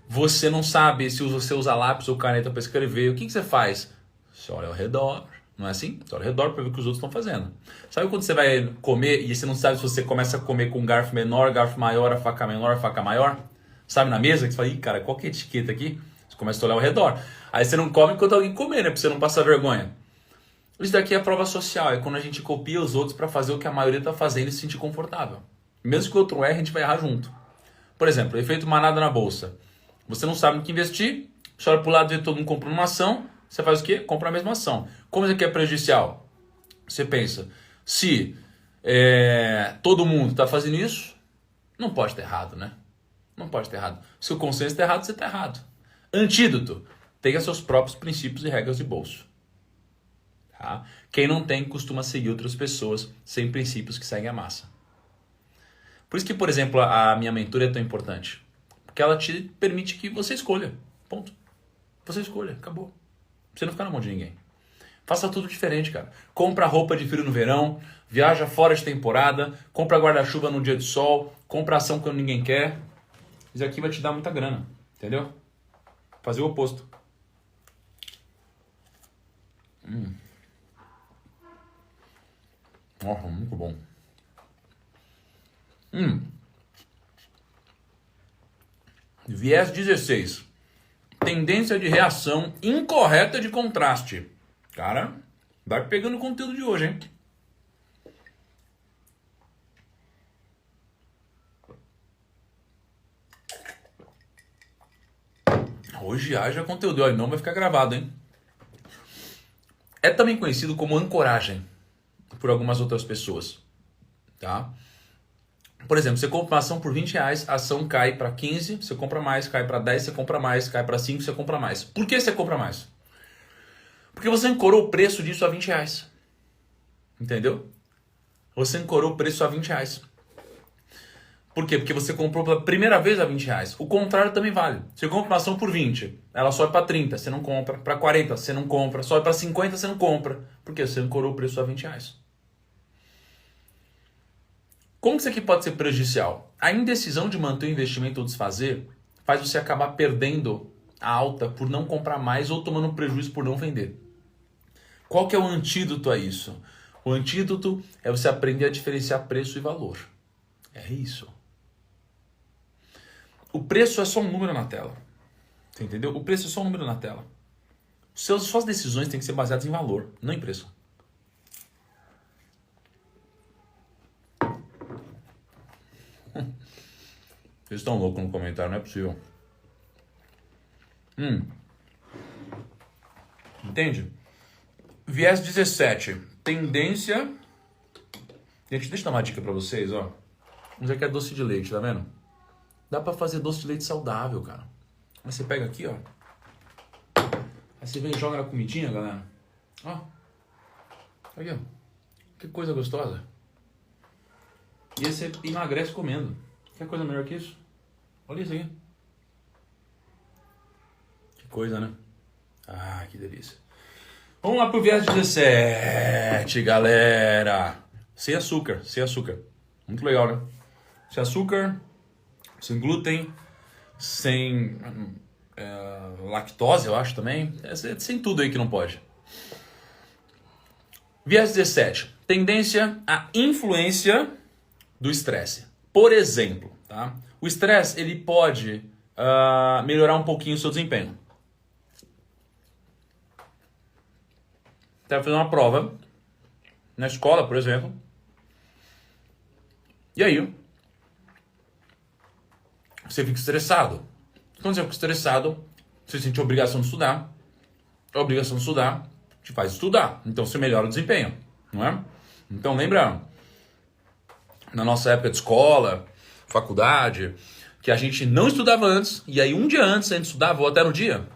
S1: Você não sabe se você usa lápis ou caneta para escrever. O que você faz? Você olha ao redor. Não é assim? Você olha ao redor para ver o que os outros estão fazendo. Sabe quando você vai comer e você não sabe se você começa a comer com um garfo menor, garfo maior, a faca menor, a faca maior? Sabe na mesa que você fala, ih, cara, qual que é a etiqueta aqui? Você começa a olhar ao redor. Aí você não come enquanto alguém comer, né? Pra você não passar vergonha. Isso daqui é prova social. É quando a gente copia os outros para fazer o que a maioria está fazendo e se sentir confortável. Mesmo que o outro erre, a gente vai errar junto. Por exemplo, efeito manada na bolsa. Você não sabe no que investir, você olha para o lado e vê todo mundo comprando uma ação, você faz o quê? Compra a mesma ação. Como isso aqui é prejudicial? Você pensa, se todo mundo está fazendo isso, não pode ter errado, né? Não pode ter errado. Se o consenso está errado, você está errado. Antídoto, tenha seus próprios princípios e regras de bolso. Tá? Quem não tem, costuma seguir outras pessoas sem princípios que seguem a massa. Por isso que, por exemplo, a minha mentoria é tão importante. Porque ela te permite que você escolha. Ponto. Você escolha. Acabou. Você não fica na mão de ninguém. Faça tudo diferente, cara. Compra roupa de frio no verão. Viaja fora de temporada. Compra guarda-chuva no dia de sol. Compra ação quando ninguém quer. Isso aqui vai te dar muita grana. Entendeu? Fazer o oposto. Nossa, muito bom. Viés 16. Tendência de reação incorreta de contraste. Cara, vai pegando o conteúdo de hoje, hein? Hoje haja conteúdo. Olha, não vai ficar gravado, hein? É também conhecido como ancoragem por algumas outras pessoas. Tá? Por exemplo, você compra uma ação por R$20, a ação cai para 15, você compra mais, cai para 10, você compra mais, cai para 5, você compra mais. Por que você compra mais? Porque você ancorou o preço disso a R$20. Entendeu? Você ancorou o preço a R$20. Por quê? Porque você comprou pela primeira vez a R$20. O contrário também vale. Você compra uma ação por 20, ela sobe para 30, você não compra. Para 40, você não compra. Sobe para 50, você não compra. Por quê? Você ancorou o preço a R$20. Como isso aqui pode ser prejudicial? A indecisão de manter o investimento ou desfazer faz você acabar perdendo a alta por não comprar mais ou tomando prejuízo por não vender. Qual que é o antídoto a isso? O antídoto é você aprender a diferenciar preço e valor. É isso. O preço é só um número na tela. Você entendeu? O preço é só um número na tela. Suas decisões têm que ser baseadas em valor, não em preço. Vocês estão loucos no comentário, não é possível. Entende? Viés 17. Tendência... Gente, deixa eu dar uma dica pra vocês, ó. Isso aqui é doce de leite, tá vendo? Dá pra fazer doce de leite saudável, cara. Aí você pega aqui, ó. Aí você vem e joga na comidinha, galera. Ó. Aqui, ó. Que coisa gostosa. E aí você emagrece comendo. Quer coisa melhor que isso? Olha isso aqui. Que coisa, né? Ah, que delícia. Vamos lá pro viés 17, galera. Sem açúcar, sem açúcar. Muito legal, né? Sem açúcar, sem glúten, sem lactose, eu acho também. Sem tudo aí que não pode. Viés 17. Tendência à influência do estresse. Por exemplo, tá? O estresse ele pode melhorar um pouquinho o seu desempenho. Você vai fazer uma prova na escola, por exemplo. E aí, você fica estressado. Quando você fica estressado, você sente a obrigação de estudar. A obrigação de estudar te faz estudar. Então você melhora o desempenho, não é? Então lembra, na nossa época de escola, faculdade, que a gente não estudava antes, e aí um dia antes a gente estudava, ou até no dia.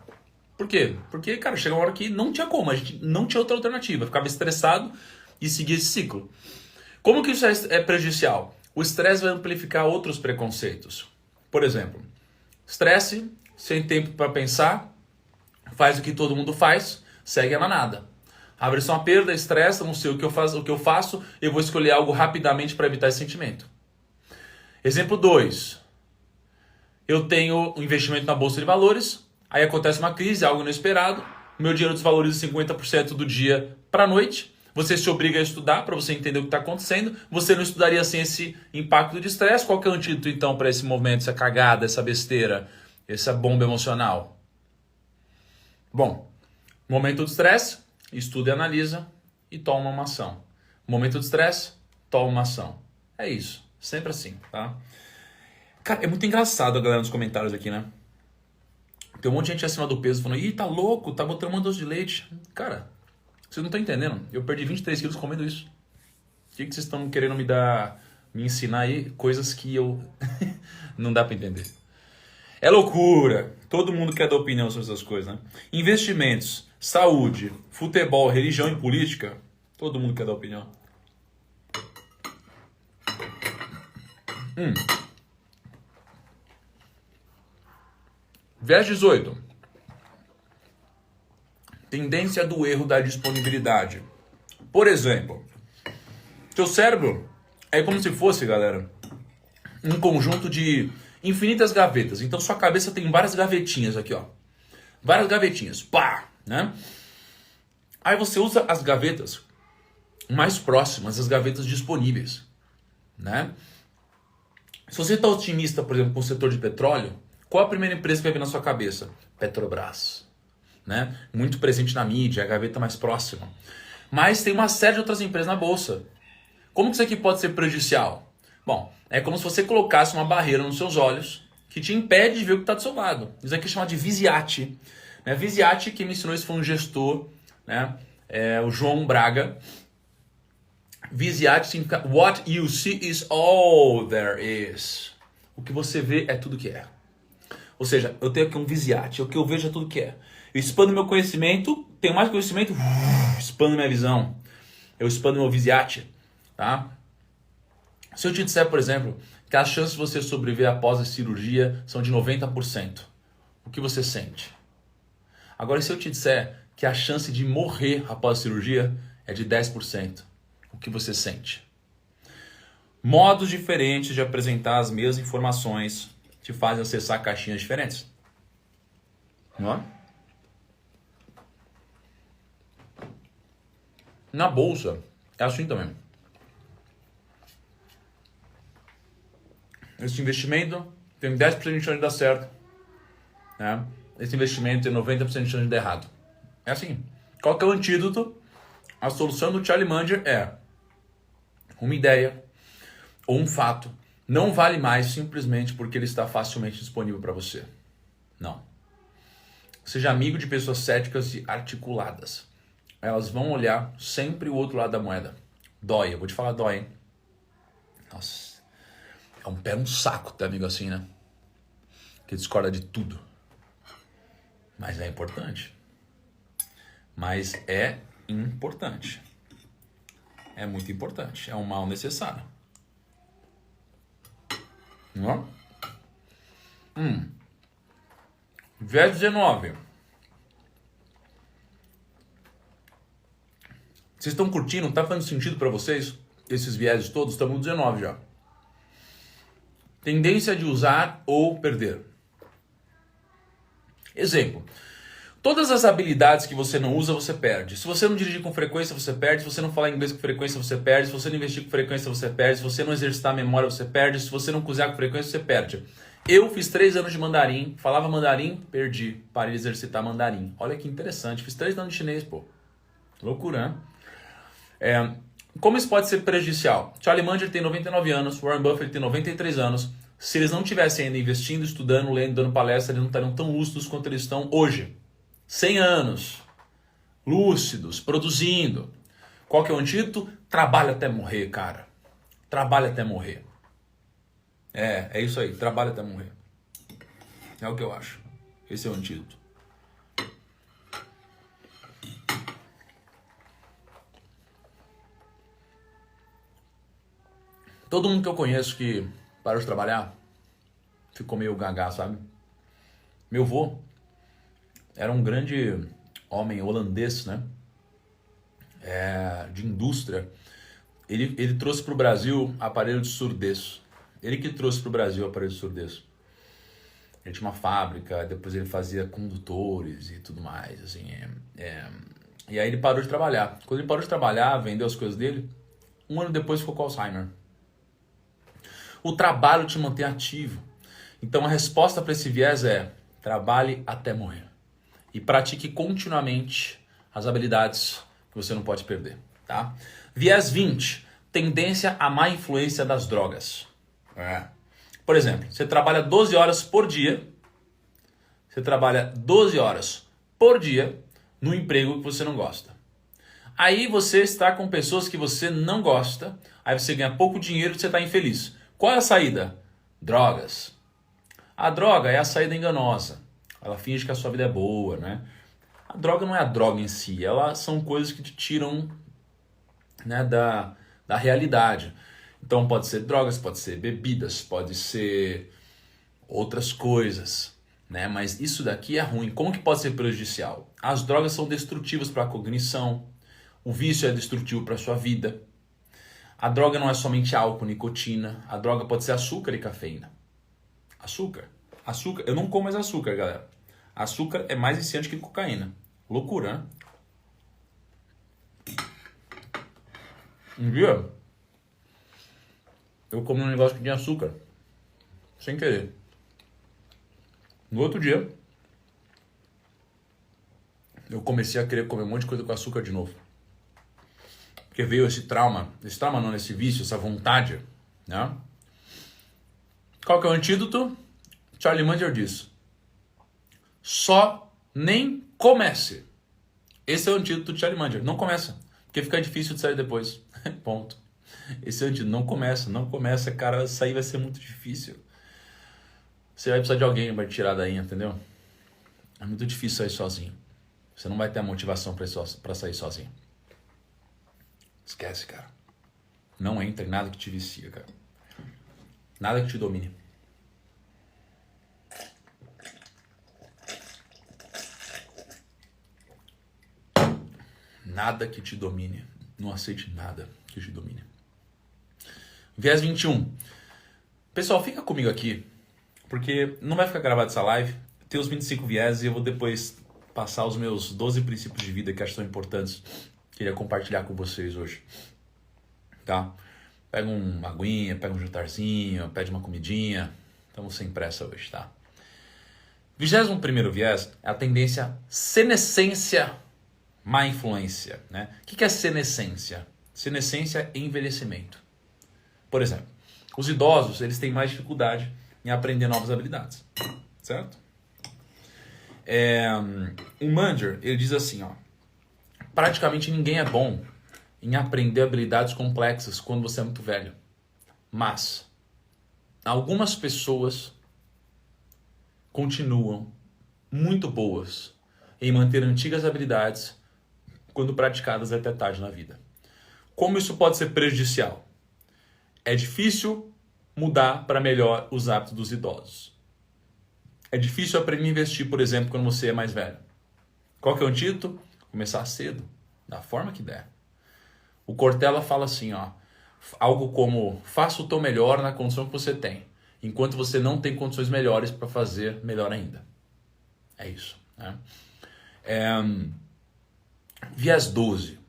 S1: Por quê? Porque, cara, chega uma hora que não tinha como, a gente não tinha outra alternativa, ficava estressado e seguia esse ciclo. Como que isso é prejudicial? O estresse vai amplificar outros preconceitos. Por exemplo, estresse, sem tempo para pensar, faz o que todo mundo faz, segue a manada. Aversão à perda, estresse, não sei o que eu faço, eu vou escolher algo rapidamente para evitar esse sentimento. Exemplo 2. Eu tenho um investimento na bolsa de valores, aí acontece uma crise, algo inesperado, meu dinheiro desvaloriza 50% do dia para a noite, você se obriga a estudar para você entender o que está acontecendo, você não estudaria sem esse impacto de estresse. Qual que é o antídoto então para esse momento, essa cagada, essa besteira, essa bomba emocional? Bom, momento de estresse, estuda e analisa e toma uma ação. Momento de estresse, toma uma ação. É isso, sempre assim, tá? Cara, é muito engraçado a galera nos comentários aqui, né? Tem um monte de gente acima do peso falando, ih, tá louco, tá botando uma doce de leite. Cara, vocês não estão entendendo. Eu perdi 23 quilos comendo isso. O que vocês estão querendo me ensinar aí? Coisas que eu não dá pra entender. É loucura. Todo mundo quer dar opinião sobre essas coisas, né? Investimentos, saúde, futebol, religião e política. Todo mundo quer dar opinião. Viés 18. Tendência do erro da disponibilidade. Por exemplo, seu cérebro é como se fosse, galera, um conjunto de infinitas gavetas. Então sua cabeça tem várias gavetinhas aqui, ó. Várias gavetinhas. Pá! Né? Aí você usa as gavetas mais próximas, as gavetas disponíveis. Né? Se você está otimista, por exemplo, com o setor de petróleo, qual a primeira empresa que vai vir na sua cabeça? Petrobras. Né? Muito presente na mídia, a gaveta mais próxima. Mas tem uma série de outras empresas na bolsa. Como que isso aqui pode ser prejudicial? Bom, é como se você colocasse uma barreira nos seus olhos que te impede de ver o que está do seu lado. Isso aqui é chamado de Viziati. Né? Viziati, quem me ensinou isso foi um gestor, né? O João Braga. Viziati significa what you see is all there is. O que você vê é tudo que é. Ou seja, eu tenho aqui um Viziati, o que eu vejo é tudo que é. Eu expando meu conhecimento, tenho mais conhecimento, expando minha visão. Eu expando meu Viziati, tá? Se eu te disser, por exemplo, que as chances de você sobreviver após a cirurgia são de 90%, o que você sente? Agora, se eu te disser que a chance de morrer após a cirurgia é de 10%, o que você sente? Modos diferentes de apresentar as mesmas informações te fazem acessar caixinhas diferentes. Não é? Na bolsa, é assim também. Esse investimento tem 10% de chance de dar certo. Né? Esse investimento tem 90% de chance de dar errado. É assim. Qual que é o antídoto? A solução do Charlie Munger é uma ideia ou um fato não vale mais simplesmente porque ele está facilmente disponível para você. Não. Seja amigo de pessoas céticas e articuladas. Elas vão olhar sempre o outro lado da moeda. Dói, eu vou te falar, dói, hein? Nossa, é um pé no saco ter amigo assim, né? Que discorda de tudo. Mas é importante. Mas é importante. É muito importante. É um mal necessário. Não é? Viés 19. Vocês estão curtindo? Tá fazendo sentido para vocês? Esses vieses todos? Estamos no 19 já. Tendência de usar ou perder. Exemplo. Todas as habilidades que você não usa, você perde. Se você não dirigir com frequência, você perde. Se você não falar inglês com frequência, você perde. Se você não investir com frequência, você perde. Se você não exercitar a memória, você perde. Se você não cozinhar com frequência, você perde. Eu fiz 3 anos de mandarim, falava mandarim, perdi. Parei de exercitar mandarim. Olha que interessante. Fiz 3 anos de chinês, pô. Loucura, né? Como isso pode ser prejudicial? Charlie Munger tem 99 anos, Warren Buffett tem 93 anos. Se eles não tivessem ainda investindo, estudando, lendo, dando palestra, eles não estariam tão lúcidos quanto eles estão hoje. 100 anos. lúcidos, produzindo. Qual que é o antídoto? Trabalha até morrer, cara. Trabalha até morrer. É isso aí, trabalha até morrer. É o que eu acho. Esse é o antídoto. Todo mundo que eu conheço que parou de trabalhar ficou meio gaga, sabe? Meu avô era um grande homem holandês, né? De indústria. Ele trouxe para o Brasil aparelho de surdez. Ele que trouxe para o Brasil aparelho de surdez. Ele tinha uma fábrica, depois ele fazia condutores e tudo mais, assim. E aí ele parou de trabalhar. Quando ele parou de trabalhar, vendeu as coisas dele, um ano depois ficou com Alzheimer. O trabalho te mantém ativo. Então a resposta para esse viés é: trabalhe até morrer. E pratique continuamente as habilidades que você não pode perder, tá? Viés 20, tendência à má influência das drogas. Por exemplo, você trabalha 12 horas por dia. Você trabalha 12 horas por dia no emprego que você não gosta. Aí você está com pessoas que você não gosta. Aí você ganha pouco dinheiro e você está infeliz. Qual é a saída? Drogas. A droga é a saída enganosa. Ela finge que a sua vida é boa, né? A droga não é a droga em si. Elas são coisas que te tiram, né, da realidade. Então pode ser drogas, pode ser bebidas, pode ser outras coisas, né? Mas isso daqui é ruim. Como que pode ser prejudicial? As drogas são destrutivas para a cognição. O vício é destrutivo para a sua vida. A droga não é somente álcool, nicotina. A droga pode ser açúcar e cafeína. Açúcar. Eu não como mais açúcar, galera. Açúcar é mais viciante que cocaína. Loucura, né? Um dia, eu comi um negócio que tinha açúcar. Sem querer. No outro dia, eu comecei a querer comer um monte de coisa com açúcar de novo. Porque veio esse trauma não, esse vício, essa vontade, né? Qual que é o antídoto? Charlie Munger diz: só nem comece. Esse é o antídoto do Charlie Munger. Não começa, porque fica difícil de sair depois. Ponto. Esse é o antídoto. Não começa, cara. Sair vai ser muito difícil. Você vai precisar de alguém para te tirar daí, entendeu? É muito difícil sair sozinho. Você não vai ter a motivação para sair sozinho. Esquece, cara. Não entra em nada que te vicia, cara. Nada que te domine. Nada que te domine. Não aceite nada que te domine. Viés 21. Pessoal, fica comigo aqui, porque não vai ficar gravado essa live. Tem os 25 viés e eu vou depois passar os meus 12 princípios de vida que acho que são importantes. Queria compartilhar com vocês hoje. Tá? Pega uma aguinha, pega um jantarzinho, pede uma comidinha. Estamos sem pressa hoje, tá? 21º viés é a tendência senescência má influência, né? O que é senescência? Senescência é envelhecimento. Por exemplo, os idosos, eles têm mais dificuldade em aprender novas habilidades, certo? O Munger, ele diz assim, ó: praticamente ninguém é bom em aprender habilidades complexas quando você é muito velho. Mas algumas pessoas continuam muito boas em manter antigas habilidades quando praticadas até tarde na vida. Como isso pode ser prejudicial? É difícil mudar para melhor os hábitos dos idosos. É difícil aprender a investir, por exemplo, quando você é mais velho. Qual que é o antídoto? Começar cedo, da forma que der. O Cortella fala assim, ó, algo como: faça o teu melhor na condição que você tem, enquanto você não tem condições melhores para fazer melhor ainda. É isso, né? Viés 12.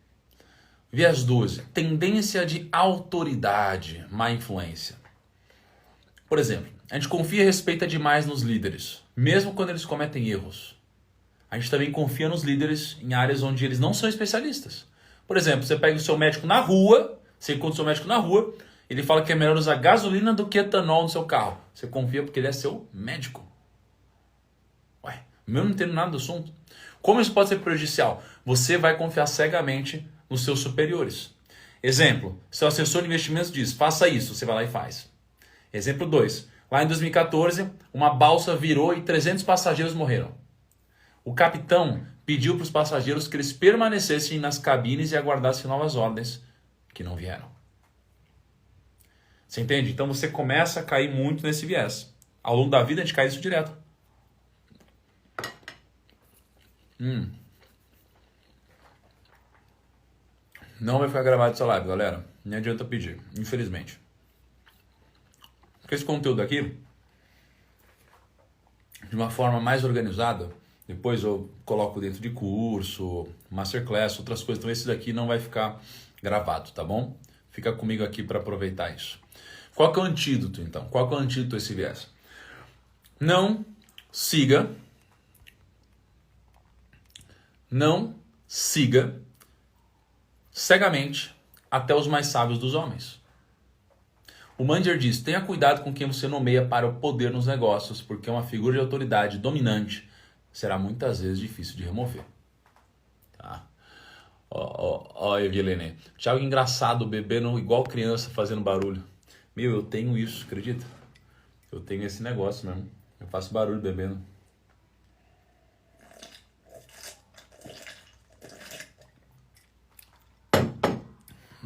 S1: Viés 12. Tendência de autoridade, má influência. Por exemplo, a gente confia e respeita demais nos líderes, mesmo quando eles cometem erros. A gente também confia nos líderes em áreas onde eles não são especialistas. Por exemplo, você pega o seu médico na rua, você encontra o seu médico na rua, ele fala que é melhor usar gasolina do que etanol no seu carro. Você confia porque ele é seu médico. Ué, eu não entendo nada do assunto. Como isso pode ser prejudicial? Você vai confiar cegamente nos seus superiores. Exemplo, seu assessor de investimentos diz, faça isso, você vai lá e faz. Exemplo 2, lá em 2014, uma balsa virou e 300 passageiros morreram. O capitão pediu para os passageiros que eles permanecessem nas cabines e aguardassem novas ordens, que não vieram. Você entende? Então você começa a cair muito nesse viés. Ao longo da vida a gente cai nisso direto. Não vai ficar gravado essa live, galera. Nem adianta pedir, infelizmente. Porque esse conteúdo aqui, de uma forma mais organizada, depois eu coloco dentro de curso, masterclass, outras coisas. Então esse daqui não vai ficar gravado, tá bom? Fica comigo aqui para aproveitar isso. Qual que é o antídoto, então? Qual que é o antídoto a esse viés? Não siga cegamente até os mais sábios dos homens. O Manger diz, tenha cuidado com quem você nomeia para o poder nos negócios, porque uma figura de autoridade dominante será muitas vezes difícil de remover. Tá? Ó, Evelene. Thiago, engraçado, bebendo igual criança, fazendo barulho. Meu, eu tenho isso, acredita? Eu tenho esse negócio mesmo. Eu faço barulho bebendo.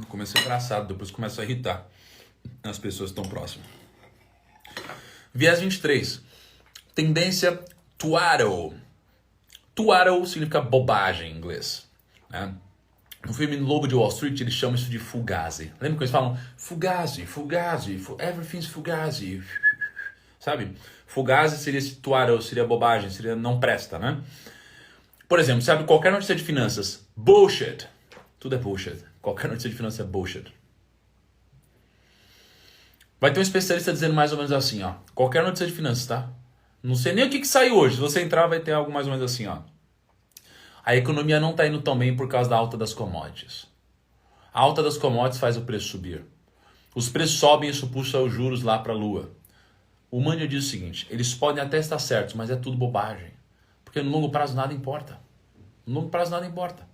S1: Começa engraçado, depois começa a irritar as pessoas que estão próximas. Viés 23. Tendência twaddle. Twaddle significa bobagem em inglês. Né? No filme Lobo de Wall Street, eles chamam isso de fugazi. Lembra que eles falam fugazi, everything's fugazi. Sabe? Fugazi seria esse twaddle, seria bobagem, seria não presta, né? Por exemplo, sabe qualquer notícia de finanças? Bullshit. Tudo é bullshit. Qualquer notícia de finanças é bullshit. Vai ter um especialista dizendo mais ou menos assim, ó. Qualquer notícia de finanças, tá? Não sei nem o que saiu hoje. Se você entrar, vai ter algo mais ou menos assim, ó. A economia não está indo tão bem por causa da alta das commodities. A alta das commodities faz o preço subir. Os preços sobem e isso puxa os juros lá para a lua. O Manger diz o seguinte, eles podem até estar certos, mas é tudo bobagem. Porque no longo prazo nada importa. No longo prazo nada importa.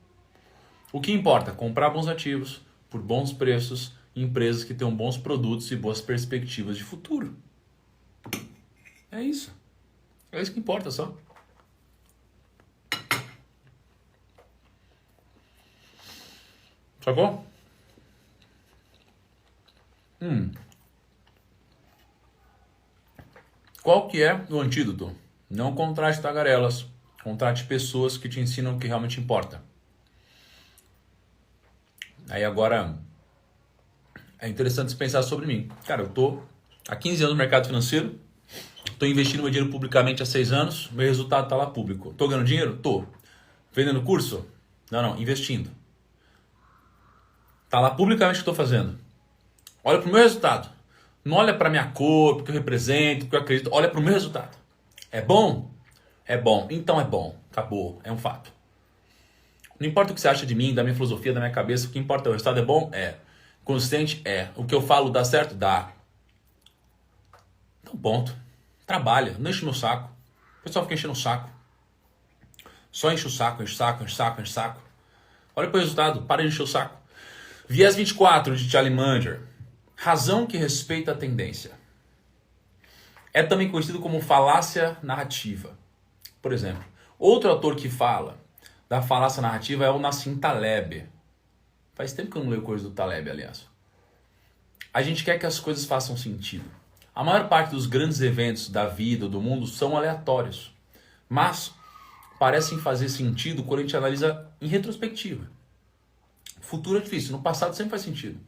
S1: O que importa? Comprar bons ativos, por bons preços, em empresas que tenham bons produtos e boas perspectivas de futuro. É isso. É isso que importa só. Sacou? Qual que é o antídoto? Não contrate tagarelas. Contrate pessoas que te ensinam o que realmente importa. Aí agora é interessante pensar sobre mim. Cara, eu tô há 15 anos no mercado financeiro. Tô investindo meu dinheiro publicamente há 6 anos. Meu resultado tá lá público. Tô ganhando dinheiro? Tô. Vendendo curso? Não, investindo. Tá lá publicamente o que eu tô fazendo. Olha pro meu resultado. Não olha pra minha cor, porque eu represento, porque eu acredito. Olha pro meu resultado. É bom? É bom. Então é bom. Acabou. É um fato. Não importa o que você acha de mim, da minha filosofia, da minha cabeça. O que importa é o resultado é bom? É. Consistente? É. O que eu falo dá certo? Dá. Então ponto. Trabalha. Não enche meu saco. O pessoal fica enchendo o saco. Só enche o saco, enche o saco, enche o saco, enche o saco. Olha pro resultado. Para de encher o saco. Viés 24 de Charlie Munger. Razão que respeita a tendência. É também conhecido como falácia narrativa. Por exemplo, outro autor que fala da falácia narrativa é o Nassim Taleb. Faz tempo que eu não leio coisa do Taleb, aliás. A gente quer que as coisas façam sentido. A maior parte dos grandes eventos da vida, do mundo, são aleatórios. Mas parecem fazer sentido quando a gente analisa em retrospectiva. Futuro é difícil, no passado sempre faz sentido.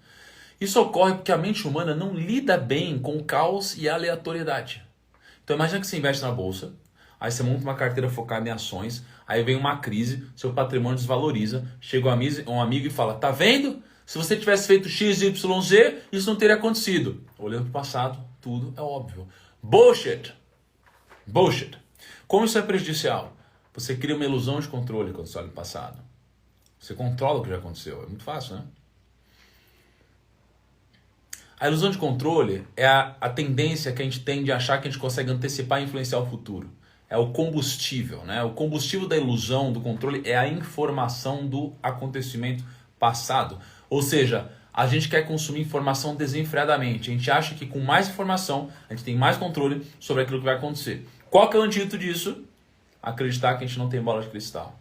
S1: Isso ocorre porque a mente humana não lida bem com o caos e a aleatoriedade. Então imagina que você investe na bolsa, aí você monta uma carteira focada em ações, aí vem uma crise, seu patrimônio desvaloriza, chega um amigo e fala, tá vendo? Se você tivesse feito X, Y, Z, isso não teria acontecido. Olhando para o passado, tudo é óbvio. Bullshit! Bullshit! Como isso é prejudicial? Você cria uma ilusão de controle quando você olha para o passado. Você controla o que já aconteceu. É muito fácil, né? A ilusão de controle é a tendência que a gente tem de achar que a gente consegue antecipar e influenciar o futuro. é o combustível, né? O combustível da ilusão, do controle, é a informação do acontecimento passado. Ou seja, a gente quer consumir informação desenfreadamente. A gente acha que com mais informação, a gente tem mais controle sobre aquilo que vai acontecer. Qual que é o antídoto disso? Acreditar que a gente não tem bola de cristal.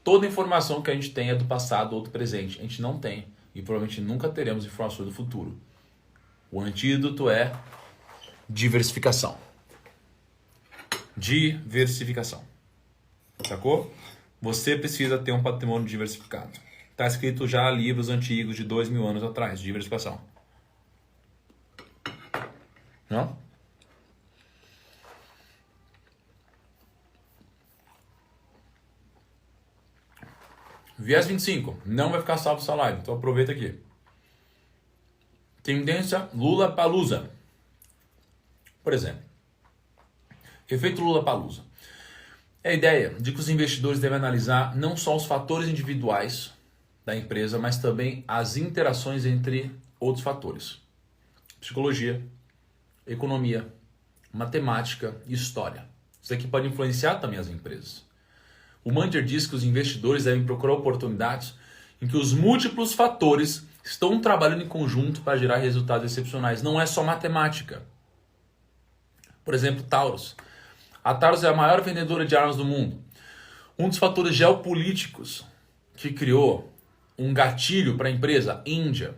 S1: Toda informação que a gente tem é do passado ou do presente. A gente não tem. E provavelmente nunca teremos informações do futuro. O antídoto é diversificação. Diversificação. Sacou? Você precisa ter um patrimônio diversificado. Está escrito já em livros antigos de 2000 anos atrás, diversificação. Não? Viés 25. Não vai ficar salvo essa live, então aproveita aqui. Tendência Lula-Palusa. Por exemplo, efeito Lula-Palusa. É a ideia de que os investidores devem analisar não só os fatores individuais da empresa, mas também as interações entre outros fatores. Psicologia, economia, matemática e história. Isso aqui pode influenciar também as empresas. O Munger diz que os investidores devem procurar oportunidades em que os múltiplos fatores estão trabalhando em conjunto para gerar resultados excepcionais. Não é só matemática. Por exemplo, Taurus. A Taurus é a maior vendedora de armas do mundo. Um dos fatores geopolíticos que criou um gatilho para a empresa, Índia.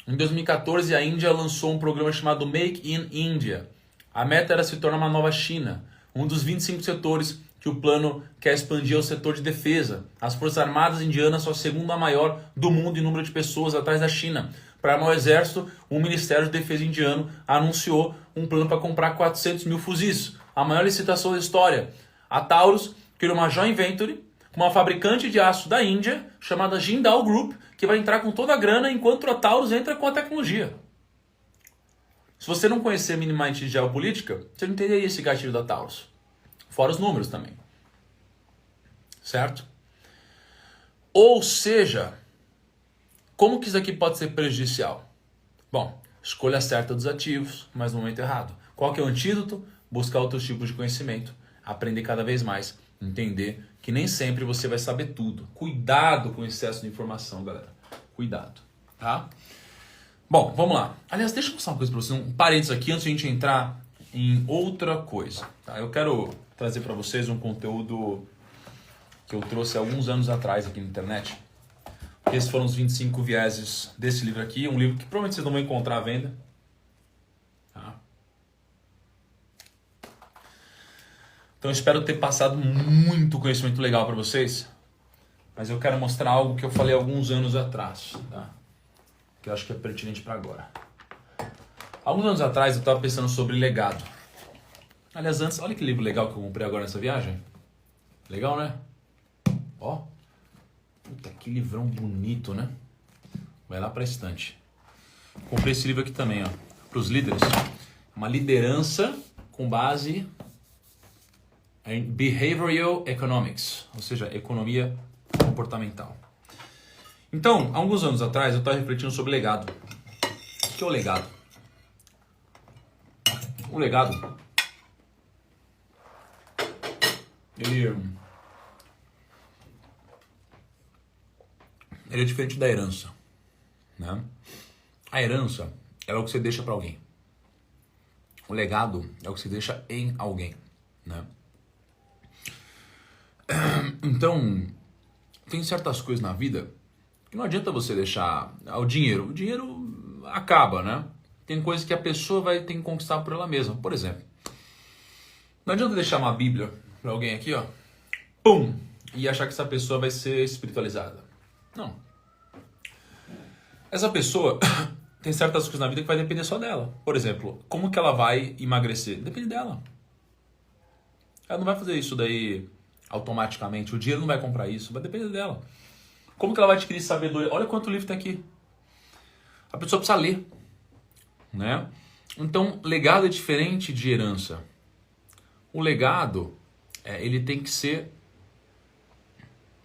S1: Em 2014, a Índia lançou um programa chamado Make in India. A meta era se tornar uma nova China, um dos 25 setores que o plano quer expandir ao setor de defesa. As Forças Armadas Indianas são a segunda maior do mundo em número de pessoas, atrás da China. Para armar o exército, o Ministério de Defesa indiano anunciou um plano para comprar 400 mil fuzis, a maior licitação da história. A Taurus criou uma joint venture com uma fabricante de aço da Índia, chamada Jindal Group, que vai entrar com toda a grana, enquanto a Taurus entra com a tecnologia. Se você não conhecer minimamente de geopolítica, você não entenderia esse gatilho da Taurus. Fora os números também. Certo? Ou seja, como que isso aqui pode ser prejudicial? Bom, escolha certa dos ativos, mas no momento errado. Qual que é o antídoto? Buscar outros tipos de conhecimento. Aprender cada vez mais. Entender que nem sempre você vai saber tudo. Cuidado com o excesso de informação, galera. Cuidado, tá? Bom, vamos lá. Aliás, deixa eu mostrar uma coisa para vocês. Um parênteses aqui antes de a gente entrar em outra coisa. Tá? Eu quero trazer para vocês um conteúdo que eu trouxe há alguns anos atrás aqui na internet. Esses foram os 25 vieses desse livro aqui. Um livro que provavelmente vocês não vão encontrar à venda. Tá? Então eu espero ter passado muito conhecimento legal para vocês. Mas eu quero mostrar algo que eu falei alguns anos atrás. Tá? Que eu acho que é pertinente para agora. Alguns anos atrás eu estava pensando sobre legado. Aliás, antes, olha que livro legal que eu comprei agora nessa viagem. Legal, né? Ó. Puta, que livrão bonito, né? Vai lá para a estante. Comprei esse livro aqui também, ó. Para os líderes. Uma liderança com base em Behavioral Economics. Ou seja, economia comportamental. Então, há alguns anos atrás eu estava refletindo sobre legado. O que é o legado? O legado, ele é diferente da herança, né? A herança é o que você deixa para alguém. O legado é o que você deixa em alguém, né? Então, tem certas coisas na vida que não adianta você deixar o dinheiro. O dinheiro acaba, né? Tem coisas que a pessoa vai ter que conquistar por ela mesma. Por exemplo, não adianta deixar uma Bíblia para alguém aqui, ó, pum, e achar que essa pessoa vai ser espiritualizada. Não. Essa pessoa tem certas coisas na vida que vai depender só dela. Por exemplo, como que ela vai emagrecer? Depende dela. Ela não vai fazer isso daí automaticamente. O dinheiro não vai comprar isso. Vai depender dela. Como que ela vai adquirir sabedoria? Olha quanto livro tem aqui. A pessoa precisa ler. Né? Então, legado é diferente de herança. O legado, ele tem que ser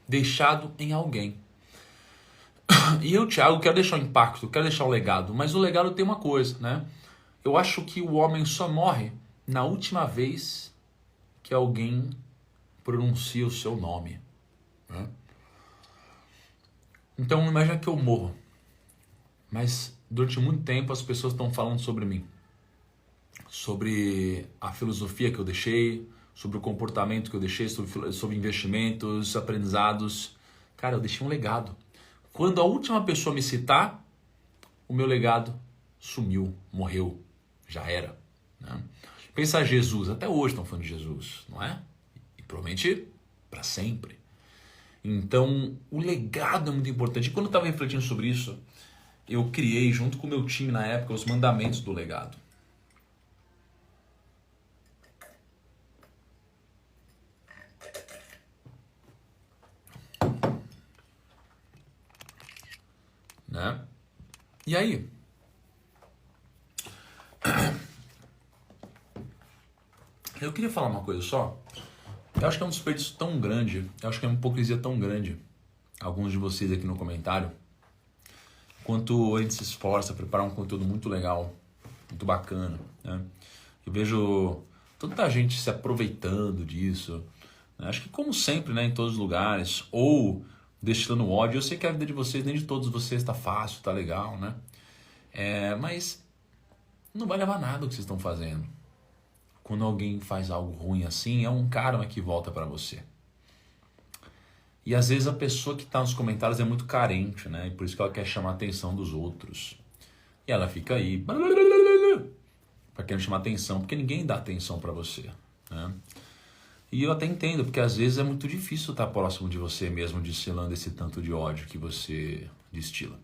S1: deixado em alguém. E eu, Thiago, quero deixar um impacto, quero deixar um legado. Mas o legado tem uma coisa, né? Eu acho que o homem só morre na última vez que alguém pronuncia o seu nome, né? Então imagina que eu morro, mas durante muito tempo as pessoas estão falando sobre mim, sobre a filosofia que eu deixei, sobre o comportamento que eu deixei, sobre investimentos, aprendizados. Cara, eu deixei um legado. Quando a última pessoa me citar, o meu legado sumiu, morreu, já era, né? Pensa Jesus, até hoje estão falando de Jesus, não é? E provavelmente para sempre. Então, o legado é muito importante. E quando eu estava refletindo sobre isso, eu criei, junto com o meu time na época, os mandamentos do legado. Né? E aí? Eu queria falar uma coisa só. Eu acho que é um desperdício tão grande, eu acho que é uma hipocrisia tão grande, alguns de vocês aqui no comentário, quanto a gente se esforça a preparar um conteúdo muito legal, muito bacana, né? Eu vejo tanta gente se aproveitando disso, né? Acho que como sempre, né, em todos os lugares, ou destilando ódio. Eu sei que a vida de vocês, nem de todos vocês, está fácil, está legal, né? Mas não vai levar nada o que vocês estão fazendo. Quando alguém faz algo ruim assim, é um karma que volta para você. E às vezes a pessoa que está nos comentários é muito carente, né? E por isso que ela quer chamar a atenção dos outros. E ela fica aí, para querer chamar atenção, porque ninguém dá atenção para você, né? E eu até entendo, porque às vezes é muito difícil estar próximo de você mesmo, destilando esse tanto de ódio que você destila.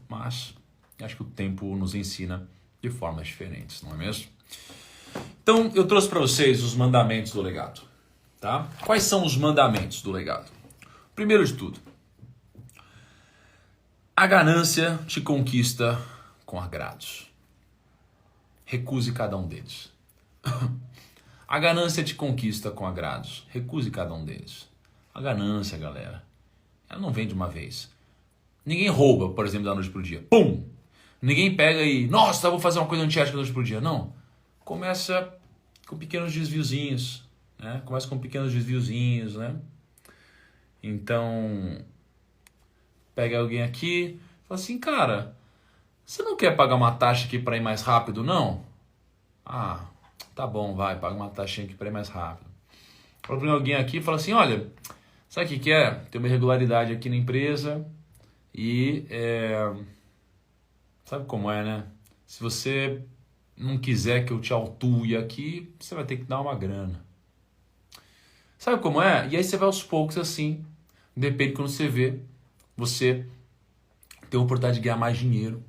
S1: Mas acho que o tempo nos ensina de formas diferentes, não é mesmo? Então, eu trouxe para vocês os mandamentos do legado, tá? Quais são os mandamentos do legado? Primeiro de tudo, a ganância te conquista com agrados. Recuse cada um deles. A ganância te conquista com agrados. Recuse cada um deles. A ganância, galera, ela não vem de uma vez. Ninguém rouba, por exemplo, da noite pro dia. Pum! Ninguém pega e, nossa, eu vou fazer uma coisa antiética da noite pro dia. Não. Começa com pequenos desviozinhos, né? Começa com pequenos desviozinhos, né? Então, pega alguém aqui, fala assim, cara, você não quer pagar uma taxa aqui para ir mais rápido, não? Ah, tá bom, vai, paga uma taxinha aqui para ir mais rápido. Fala para alguém aqui e fala assim, olha, sabe o que é? Tem uma irregularidade aqui na empresa e sabe como é, né? Se você não quiser que eu te autue aqui, você vai ter que dar uma grana. Sabe como é? E aí você vai aos poucos assim, depende de quando você vê, você tem a oportunidade de ganhar mais dinheiro.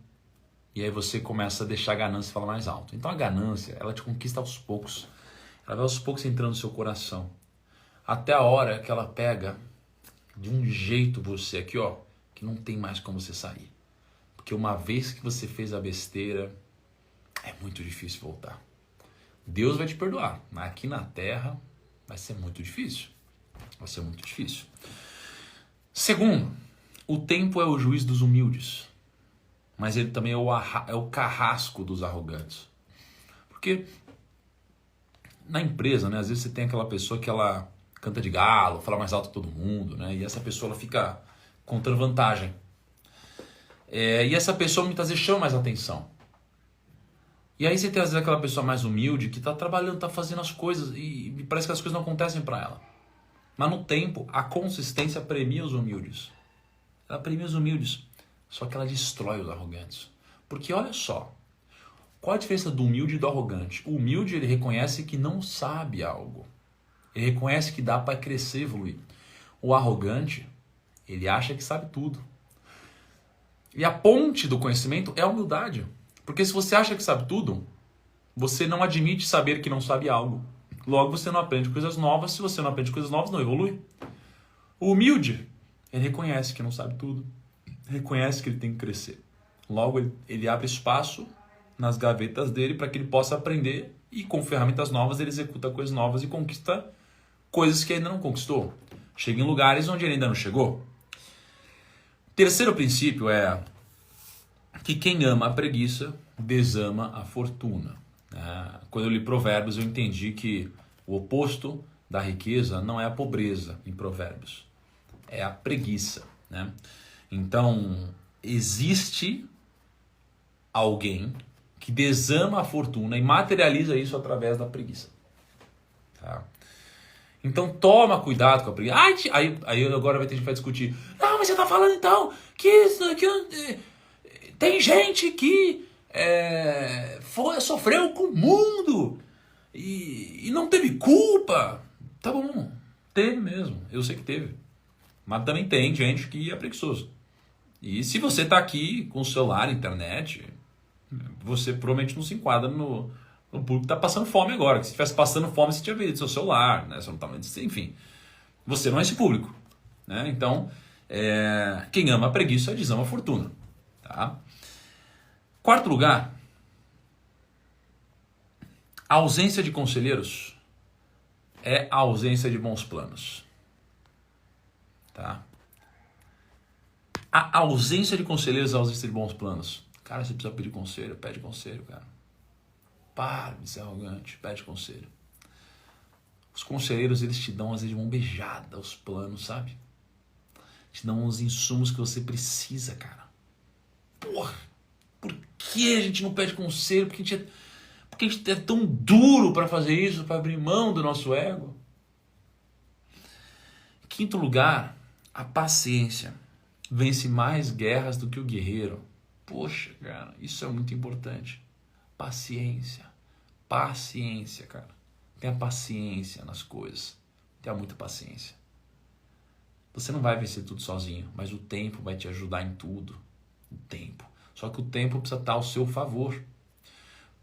S1: E aí você começa a deixar a ganância falar mais alto. Então a ganância, ela te conquista aos poucos. Ela vai aos poucos entrando no seu coração. Até a hora que ela pega de um jeito você aqui, ó, que não tem mais como você sair. Porque uma vez que você fez a besteira, é muito difícil voltar. Deus vai te perdoar, mas aqui na terra vai ser muito difícil. Vai ser muito difícil. Segundo, o tempo é o juiz dos humildes. Mas ele também é o carrasco dos arrogantes. Porque na empresa, né, às vezes você tem aquela pessoa que ela canta de galo, fala mais alto que todo mundo, né, e essa pessoa ela fica contando vantagem. E essa pessoa muitas vezes chama mais atenção. E aí você tem às vezes aquela pessoa mais humilde que está trabalhando, está fazendo as coisas e parece que as coisas não acontecem para ela. Mas no tempo, a consistência premia os humildes. Ela premia os humildes. Só que ela destrói os arrogantes. Porque olha só, qual a diferença do humilde e do arrogante? O humilde, ele reconhece que não sabe algo. Ele reconhece que dá para crescer e evoluir. O arrogante, ele acha que sabe tudo. E a ponte do conhecimento é a humildade. Porque se você acha que sabe tudo, você não admite saber que não sabe algo. Logo, você não aprende coisas novas. Se você não aprende coisas novas, não evolui. O humilde, ele reconhece que não sabe tudo. Reconhece que ele tem que crescer. Logo, ele abre espaço nas gavetas dele para que ele possa aprender e com ferramentas novas ele executa coisas novas e conquista coisas que ainda não conquistou. Chega em lugares onde ele ainda não chegou. Terceiro princípio é que quem ama a preguiça, desama a fortuna. Quando eu li Provérbios, eu entendi que o oposto da riqueza não é a pobreza em Provérbios, é a preguiça, né? Então, existe alguém que desama a fortuna e materializa isso através da preguiça. Tá? Então toma cuidado com a preguiça. Aí agora vai ter gente que vai discutir. Não, mas você tá falando então que tem gente que sofreu com o mundo e não teve culpa. Tá bom, teve mesmo, eu sei que teve. Mas também tem gente que é preguiçoso. E se você tá aqui com o celular, internet, você provavelmente não se enquadra no público que tá passando fome agora. Que se estivesse passando fome, você tinha visto seu celular, né? Você não tá, enfim, você não é esse público, né? Então, quem ama a preguiça desama a fortuna, tá? Quarto lugar, a ausência de conselheiros é a ausência de bons planos, tá? A ausência de conselheiros é a ausência de bons planos. Cara, você precisa pedir conselho, pede conselho, cara. Para de ser arrogante, pede conselho. Os conselheiros, eles te dão, às vezes, de mão beijada os planos, sabe? Te dão os insumos que você precisa, cara. Porra, por que a gente não pede conselho? Porque a gente é tão duro para fazer isso, para abrir mão do nosso ego. Em quinto lugar, a paciência vence mais guerras do que o guerreiro. Poxa, cara, isso é muito importante. Paciência. Paciência, cara. Tenha paciência nas coisas. Tenha muita paciência. Você não vai vencer tudo sozinho, mas o tempo vai te ajudar em tudo. O tempo. Só que o tempo precisa estar ao seu favor.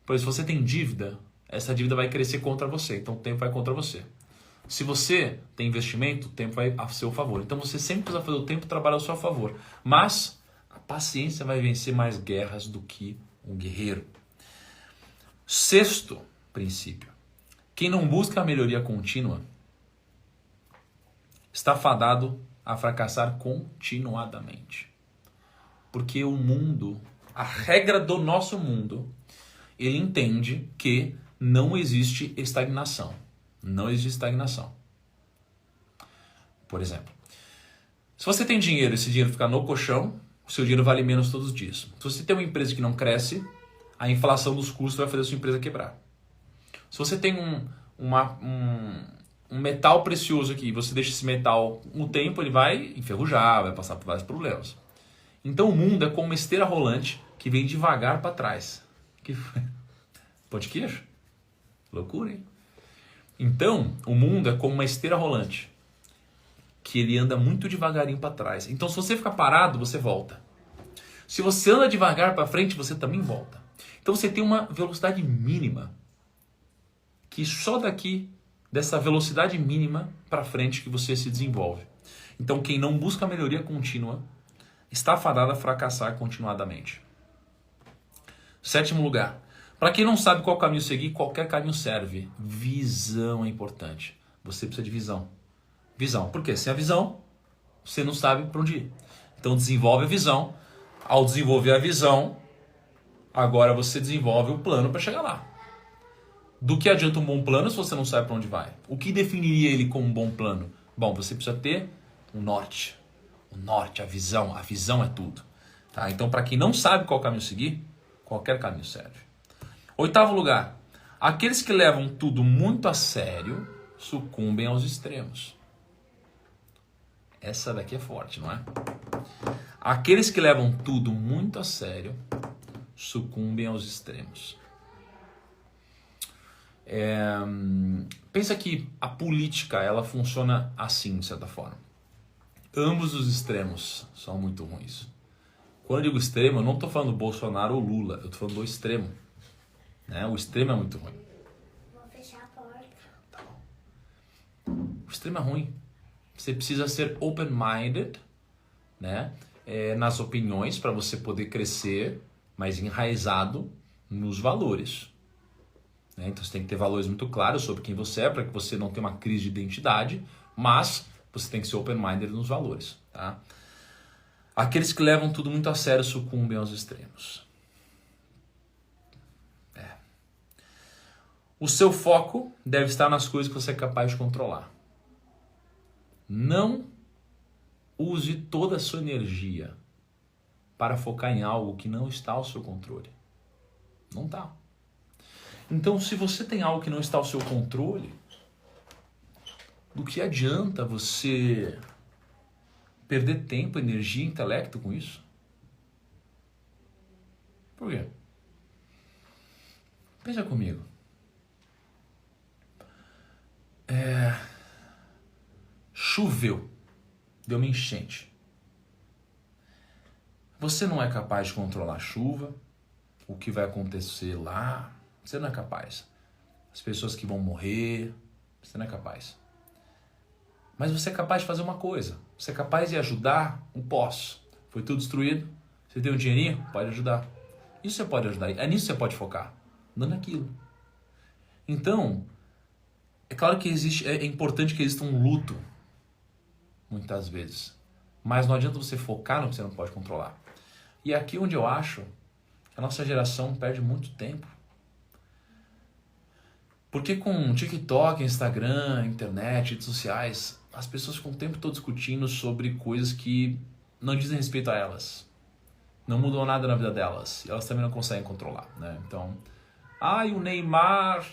S1: Por isso, se você tem dívida, essa dívida vai crescer contra você. Então o tempo vai contra você. Se você tem investimento, o tempo vai a seu favor. Então você sempre precisa fazer o tempo trabalhar ao seu favor. Mas a paciência vai vencer mais guerras do que um guerreiro. Sexto princípio. Quem não busca a melhoria contínua está fadado a fracassar continuadamente. Porque o mundo, a regra do nosso mundo, ele entende que não existe estagnação. Não existe estagnação. Por exemplo, se você tem dinheiro e esse dinheiro ficar no colchão, o seu dinheiro vale menos todos os dias. Se você tem uma empresa que não cresce, a inflação dos custos vai fazer a sua empresa quebrar. Se você tem um metal precioso aqui, você deixa esse metal no tempo, ele vai enferrujar, vai passar por vários problemas. Então o mundo é como uma esteira rolante que vem devagar para trás. Que foi? Pão de queijo? Loucura, hein? Então, o mundo é como uma esteira rolante, que ele anda muito devagarinho para trás. Então, se você ficar parado, você volta. Se você anda devagar para frente, você também volta. Então, você tem uma velocidade mínima, que só daqui, dessa velocidade mínima para frente, que você se desenvolve. Então, quem não busca a melhoria contínua, está fadado a fracassar continuadamente. Sétimo lugar. Para quem não sabe qual caminho seguir, qualquer caminho serve. Visão é importante. Você precisa de visão. Visão. Por quê? Sem a visão, você não sabe para onde ir. Então desenvolve a visão. Ao desenvolver a visão, agora você desenvolve o plano para chegar lá. Do que adianta um bom plano se você não sabe para onde vai? O que definiria ele como um bom plano? Bom, você precisa ter um norte. O norte, a visão. A visão é tudo. Tá? Então, para quem não sabe qual caminho seguir, qualquer caminho serve. Oitavo lugar, aqueles que levam tudo muito a sério sucumbem aos extremos. Essa daqui é forte, não é? Aqueles que levam tudo muito a sério sucumbem aos extremos. Pensa que a política, ela funciona assim, de certa forma. Ambos os extremos são muito ruins. Quando eu digo extremo, eu não estou falando Bolsonaro ou Lula, eu estou falando do extremo. Né? O extremo é muito ruim.
S2: Vou fechar a porta.
S1: Tá bom. O extremo é ruim. Você precisa ser open-minded, né? Nas opiniões para você poder crescer, mas enraizado nos valores. Né? Então você tem que ter valores muito claros sobre quem você é, para que você não tenha uma crise de identidade, mas você tem que ser open-minded nos valores. Tá? Aqueles que levam tudo muito a sério sucumbem aos extremos. O seu foco deve estar nas coisas que você é capaz de controlar. Não use toda a sua energia para focar em algo que não está ao seu controle. Não está. Então, se você tem algo que não está ao seu controle, do que adianta você perder tempo, energia, intelecto com isso? Por quê? Pensa comigo. Choveu, deu uma enchente. Você não é capaz de controlar a chuva, o que vai acontecer lá, você não é capaz. As pessoas que vão morrer, você não é capaz. Mas você é capaz de fazer uma coisa, você é capaz de ajudar um poço. Foi tudo destruído, você tem um dinheirinho, pode ajudar. Isso você pode ajudar, é nisso que você pode focar, não naquilo. Então, é claro que é importante que exista um luto, muitas vezes. Mas não adianta você focar no que você não pode controlar. E é aqui onde eu acho que a nossa geração perde muito tempo. Porque com TikTok, Instagram, internet, redes sociais, as pessoas ficam o tempo todo discutindo sobre coisas que não dizem respeito a elas. Não mudam nada na vida delas. E elas também não conseguem controlar, né? Então, o Neymar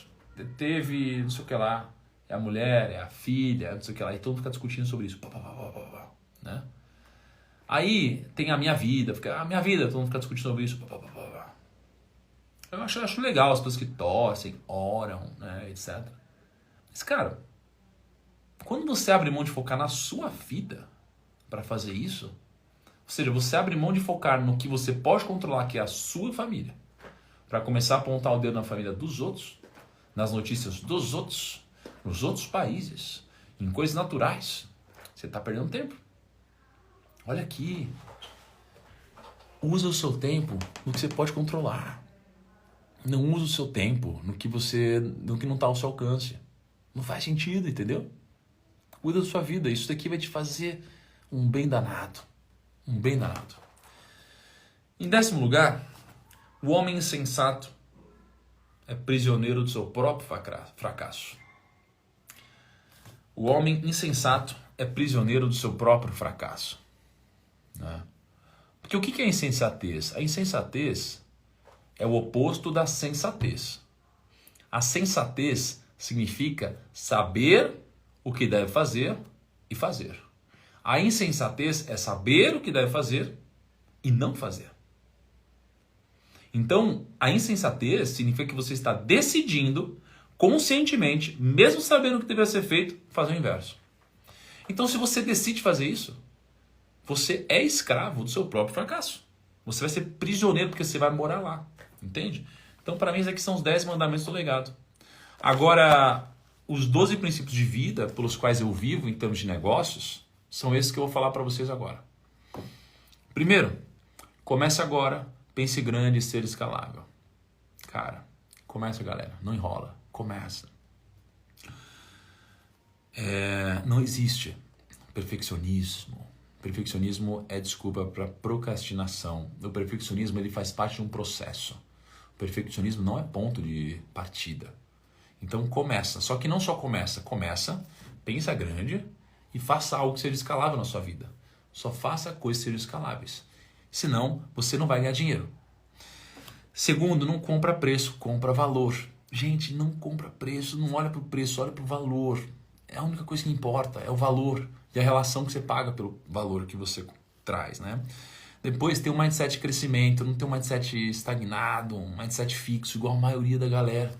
S1: teve não sei o que lá. É a mulher, é a filha, não sei o que lá. E todo mundo fica discutindo sobre isso. Né? Aí tem a minha vida. A minha vida, todo mundo fica discutindo sobre isso. Eu acho legal as pessoas que torcem, oram, né, etc. Mas, cara, quando você abre mão de focar na sua vida para fazer isso, ou seja, você abre mão de focar no que você pode controlar, que é a sua família, para começar a apontar o dedo na família dos outros, nas notícias dos outros, nos outros países, em coisas naturais, você está perdendo tempo. Olha aqui. Usa o seu tempo no que você pode controlar. Não usa o seu tempo no que não está ao seu alcance. Não faz sentido, entendeu? Cuida da sua vida. Isso daqui vai te fazer um bem danado. Um bem danado. Em 10º lugar, o homem insensato é prisioneiro do seu próprio fracasso. O homem insensato é prisioneiro do seu próprio fracasso. Né? Porque o que é insensatez? A insensatez é o oposto da sensatez. A sensatez significa saber o que deve fazer e fazer. A insensatez é saber o que deve fazer e não fazer. Então, a insensatez significa que você está decidindo conscientemente, mesmo sabendo o que deveria ser feito, fazer o inverso. Então, se você decide fazer isso, você é escravo do seu próprio fracasso. Você vai ser prisioneiro porque você vai morar lá. Entende? Então, para mim, esses aqui são os 10 mandamentos do legado. Agora, os 12 princípios de vida pelos quais eu vivo em termos de negócios são esses que eu vou falar para vocês agora. Primeiro, comece agora, pense grande e ser escalável. Cara, começa, galera. Não enrola. Começa. Não existe perfeccionismo. Perfeccionismo é desculpa para procrastinação. O perfeccionismo ele faz parte de um processo. O perfeccionismo não é ponto de partida. Então começa. Só que não só começa, pensa grande e faça algo que seja escalável na sua vida. Só faça coisas que sejam escaláveis. Senão, você não vai ganhar dinheiro. Segundo, não compra preço, compra valor. Gente, não compra preço, não olha para o preço, olha para o valor. É a única coisa que importa, é o valor e a relação que você paga pelo valor que você traz, né? Depois tem um mindset de crescimento, não tem um mindset estagnado, um mindset fixo, igual a maioria da galera.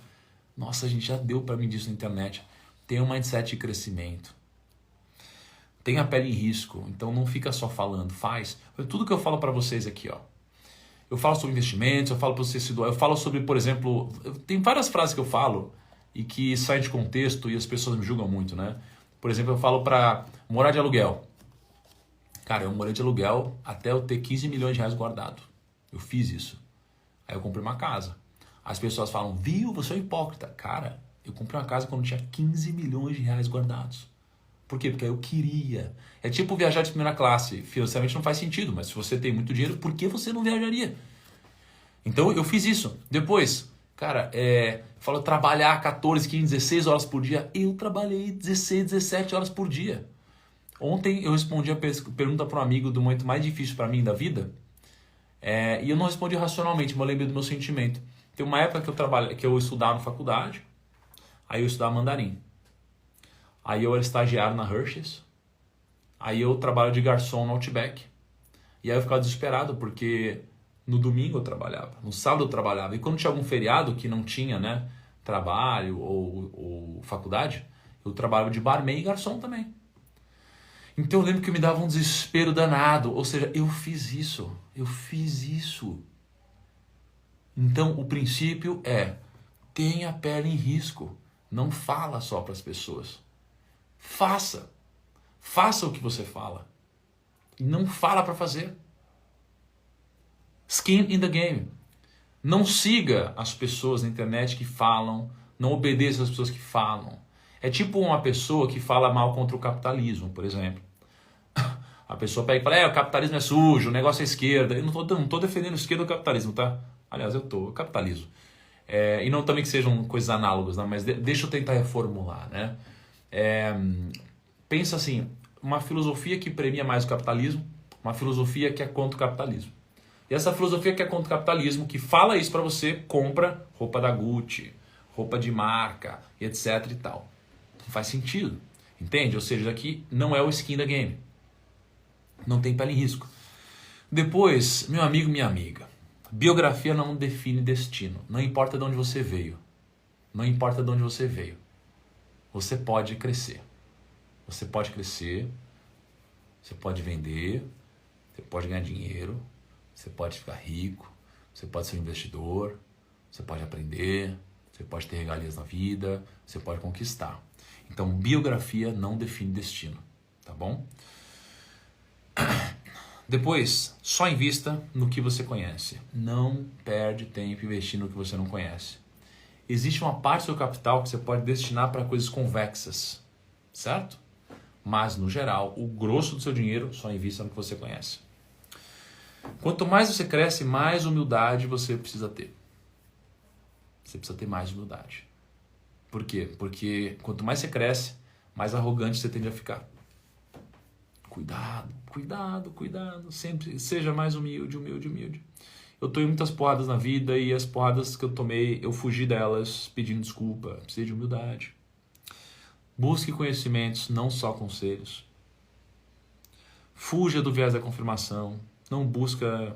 S1: Nossa, a gente já deu para mim disso na internet. Tem um mindset de crescimento. Tem a pele em risco, então não fica só falando, faz. Tudo que eu falo para vocês aqui, ó. Eu falo sobre investimentos, eu falo para você se doar, eu falo sobre, por exemplo, tem várias frases que eu falo e que saem de contexto e as pessoas me julgam muito, né? Por exemplo, eu falo para morar de aluguel. Cara, eu morei de aluguel até eu ter 15 milhões de reais guardado. Eu fiz isso. Aí eu comprei uma casa. As pessoas falam, viu, você é um hipócrita. Cara, eu comprei uma casa quando tinha 15 milhões de reais guardados. Por quê? Porque eu queria. É tipo viajar de primeira classe. Financeiramente não faz sentido, mas se você tem muito dinheiro, por que você não viajaria? Então eu fiz isso. Depois, Cara, fala trabalhar 14, 15, 16 horas por dia. Eu trabalhei 16, 17 horas por dia. Ontem eu respondi a pergunta para um amigo do momento mais difícil para mim da vida. E eu não respondi racionalmente, mas eu lembrei do meu sentimento. Tem uma época que eu estudava na faculdade, aí eu estudava mandarim. Aí eu era estagiário na Hershey's. Aí eu trabalho de garçom no Outback. E aí eu ficava desesperado, porque no domingo eu trabalhava, no sábado eu trabalhava. E quando tinha algum feriado que não tinha, né, trabalho ou faculdade, eu trabalhava de barman e garçom também. Então eu lembro que me dava um desespero danado. Ou seja, eu fiz isso. Então o princípio é: tenha a pele em risco. Não fala só para as pessoas. Faça o que você fala. Não fala para fazer. Skin in the game. Não siga as pessoas na internet que falam. Não obedeça as pessoas que falam. É tipo uma pessoa que fala mal contra o capitalismo, por exemplo. A pessoa pega e fala, o capitalismo é sujo, o negócio é esquerda. Eu não tô defendendo a esquerda do capitalismo, tá? Aliás, eu capitalismo. E não também que sejam coisas análogas, né? Mas deixa eu tentar reformular, né? Pensa assim, uma filosofia que premia mais o capitalismo, uma filosofia que é contra o capitalismo. E essa filosofia que é contra o capitalismo, que fala isso pra você, compra roupa da Gucci, roupa de marca, etc e tal. Não faz sentido, entende? Ou seja, aqui não é o skin da game. Não tem pele em risco. Depois, meu amigo, minha amiga, biografia não define destino. Não importa de onde você veio. Não importa de onde você veio. Você pode crescer. Você pode crescer, você pode vender, você pode ganhar dinheiro, você pode ficar rico, você pode ser um investidor, você pode aprender, você pode ter regalias na vida, você pode conquistar. Então, biografia não define destino, tá bom? Depois, só invista no que você conhece. Não perde tempo investindo no que você não conhece. Existe uma parte do seu capital que você pode destinar para coisas convexas, certo? Mas, no geral, o grosso do seu dinheiro só invista no que você conhece. Quanto mais você cresce, mais humildade você precisa ter. Você precisa ter mais humildade. Por quê? Porque quanto mais você cresce, mais arrogante você tende a ficar. Cuidado. Sempre seja mais humilde. Eu tomei muitas porradas na vida e as porradas que eu tomei, eu fugi delas pedindo desculpa. Precisa de humildade. Busque conhecimentos, não só conselhos. Fuja do viés da confirmação. Não busca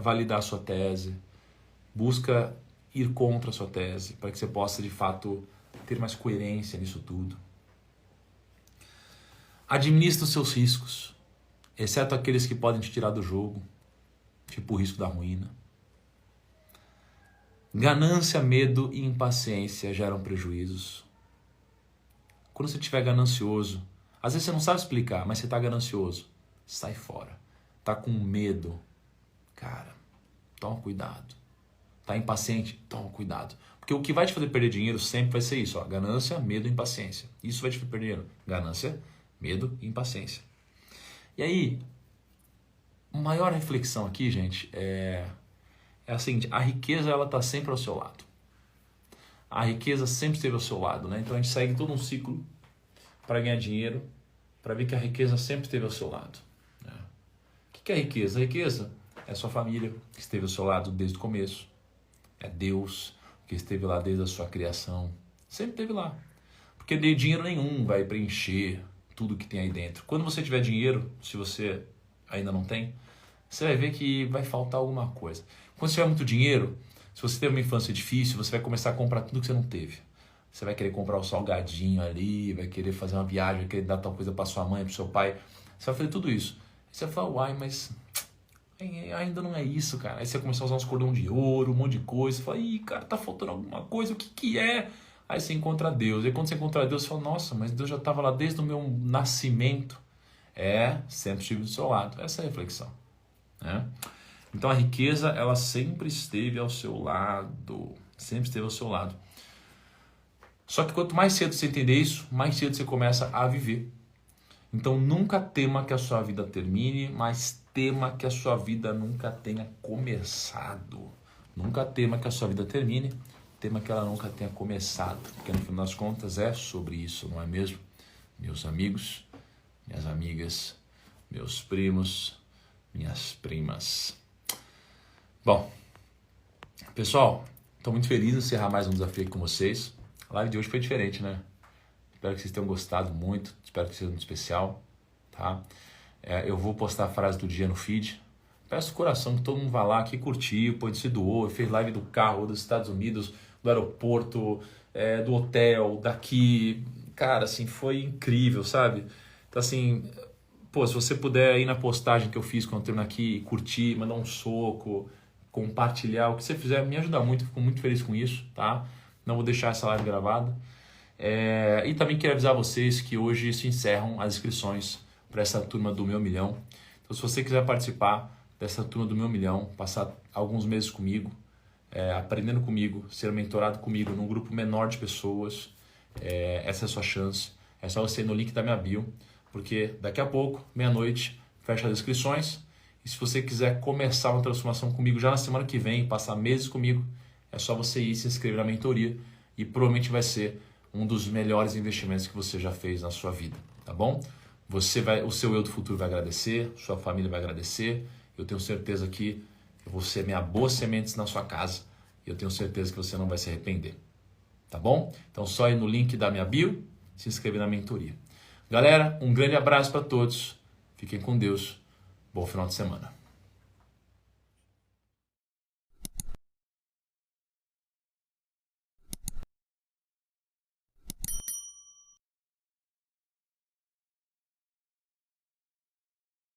S1: validar a sua tese. Busca ir contra a sua tese, para que você possa, de fato, ter mais coerência nisso tudo. Administre os seus riscos, exceto aqueles que podem te tirar do jogo, tipo o risco da ruína. Ganância, medo e impaciência geram prejuízos. Quando você estiver ganancioso, às vezes você não sabe explicar, mas você está ganancioso, sai fora. Está com medo, cara, toma cuidado. Está impaciente, toma cuidado. Porque o que vai te fazer perder dinheiro sempre vai ser isso, ó, ganância, medo e impaciência. Isso vai te fazer perder dinheiro, ganância, medo e impaciência. E aí, a maior reflexão aqui, gente, é a seguinte: a riqueza, ela está sempre ao seu lado. A riqueza sempre esteve ao seu lado, né? Então a gente segue todo um ciclo para ganhar dinheiro, para ver que a riqueza sempre esteve ao seu lado. Né? O que é riqueza? A riqueza é a sua família, que esteve ao seu lado desde o começo. É Deus, que esteve lá desde a sua criação. Sempre esteve lá. Porque dinheiro nenhum vai preencher tudo que tem aí dentro. Quando você tiver dinheiro, se você ainda não tem, você vai ver que vai faltar alguma coisa. Quando você tiver muito dinheiro, se você teve uma infância difícil, você vai começar a comprar tudo que você não teve. Você vai querer comprar o salgadinho ali, vai querer fazer uma viagem, vai querer dar tal coisa para sua mãe, para seu pai. Você vai fazer tudo isso. Aí você vai falar, uai, mas ainda não é isso, cara. Aí você vai começar a usar uns cordão de ouro, um monte de coisa. Você fala, ih, cara, tá faltando alguma coisa, o que é? Aí você encontra Deus. Aí quando você encontra Deus, você fala, nossa, mas Deus já estava lá desde o meu nascimento. Sempre estive do seu lado. Essa é a reflexão. Né? Então a riqueza, ela sempre esteve ao seu lado. Sempre esteve ao seu lado. Só que quanto mais cedo você entender isso, mais cedo você começa a viver. Então nunca tema que a sua vida termine, mas tema que a sua vida nunca tenha começado. Nunca tema que a sua vida termine, tema que ela nunca tenha começado, porque no final das contas é sobre isso, não é mesmo? Meus amigos, minhas amigas, meus primos, minhas primas. Bom, pessoal, estou muito feliz de encerrar mais um desafio aqui com vocês. A live de hoje foi diferente, né? Espero que vocês tenham gostado muito, espero que seja muito especial, tá? Eu vou postar a frase do dia no feed. Peço de coração que todo mundo vá lá, que curtiu, pode se doou, fez live do carro, dos Estados Unidos, do aeroporto, do hotel, daqui. Cara, assim, foi incrível, sabe? Então, assim, pô, se você puder ir na postagem que eu fiz quando eu terminar aqui, curtir, mandar um soco, compartilhar, o que você fizer, me ajuda muito, fico muito feliz com isso, tá? Não vou deixar essa live gravada. E também quero avisar vocês que hoje se encerram as inscrições para essa turma do Meu Milhão. Então, se você quiser participar dessa turma do Meu Milhão, passar alguns meses comigo, aprendendo comigo, ser mentorado comigo num grupo menor de pessoas, essa é a sua chance. É só você ir no link da minha bio, porque daqui a pouco, meia-noite, fecha as inscrições. E se você quiser começar uma transformação comigo já na semana que vem, passar meses comigo, é só você ir se inscrever na mentoria e provavelmente vai ser um dos melhores investimentos que você já fez na sua vida, tá bom? O seu eu do futuro vai agradecer, sua família vai agradecer. Eu tenho certeza que eu vou semear boas sementes na sua casa e eu tenho certeza que você não vai se arrepender, tá bom? Então só ir no link da minha bio, se inscrever na mentoria. Galera, um grande abraço para todos, fiquem com Deus, bom final de semana.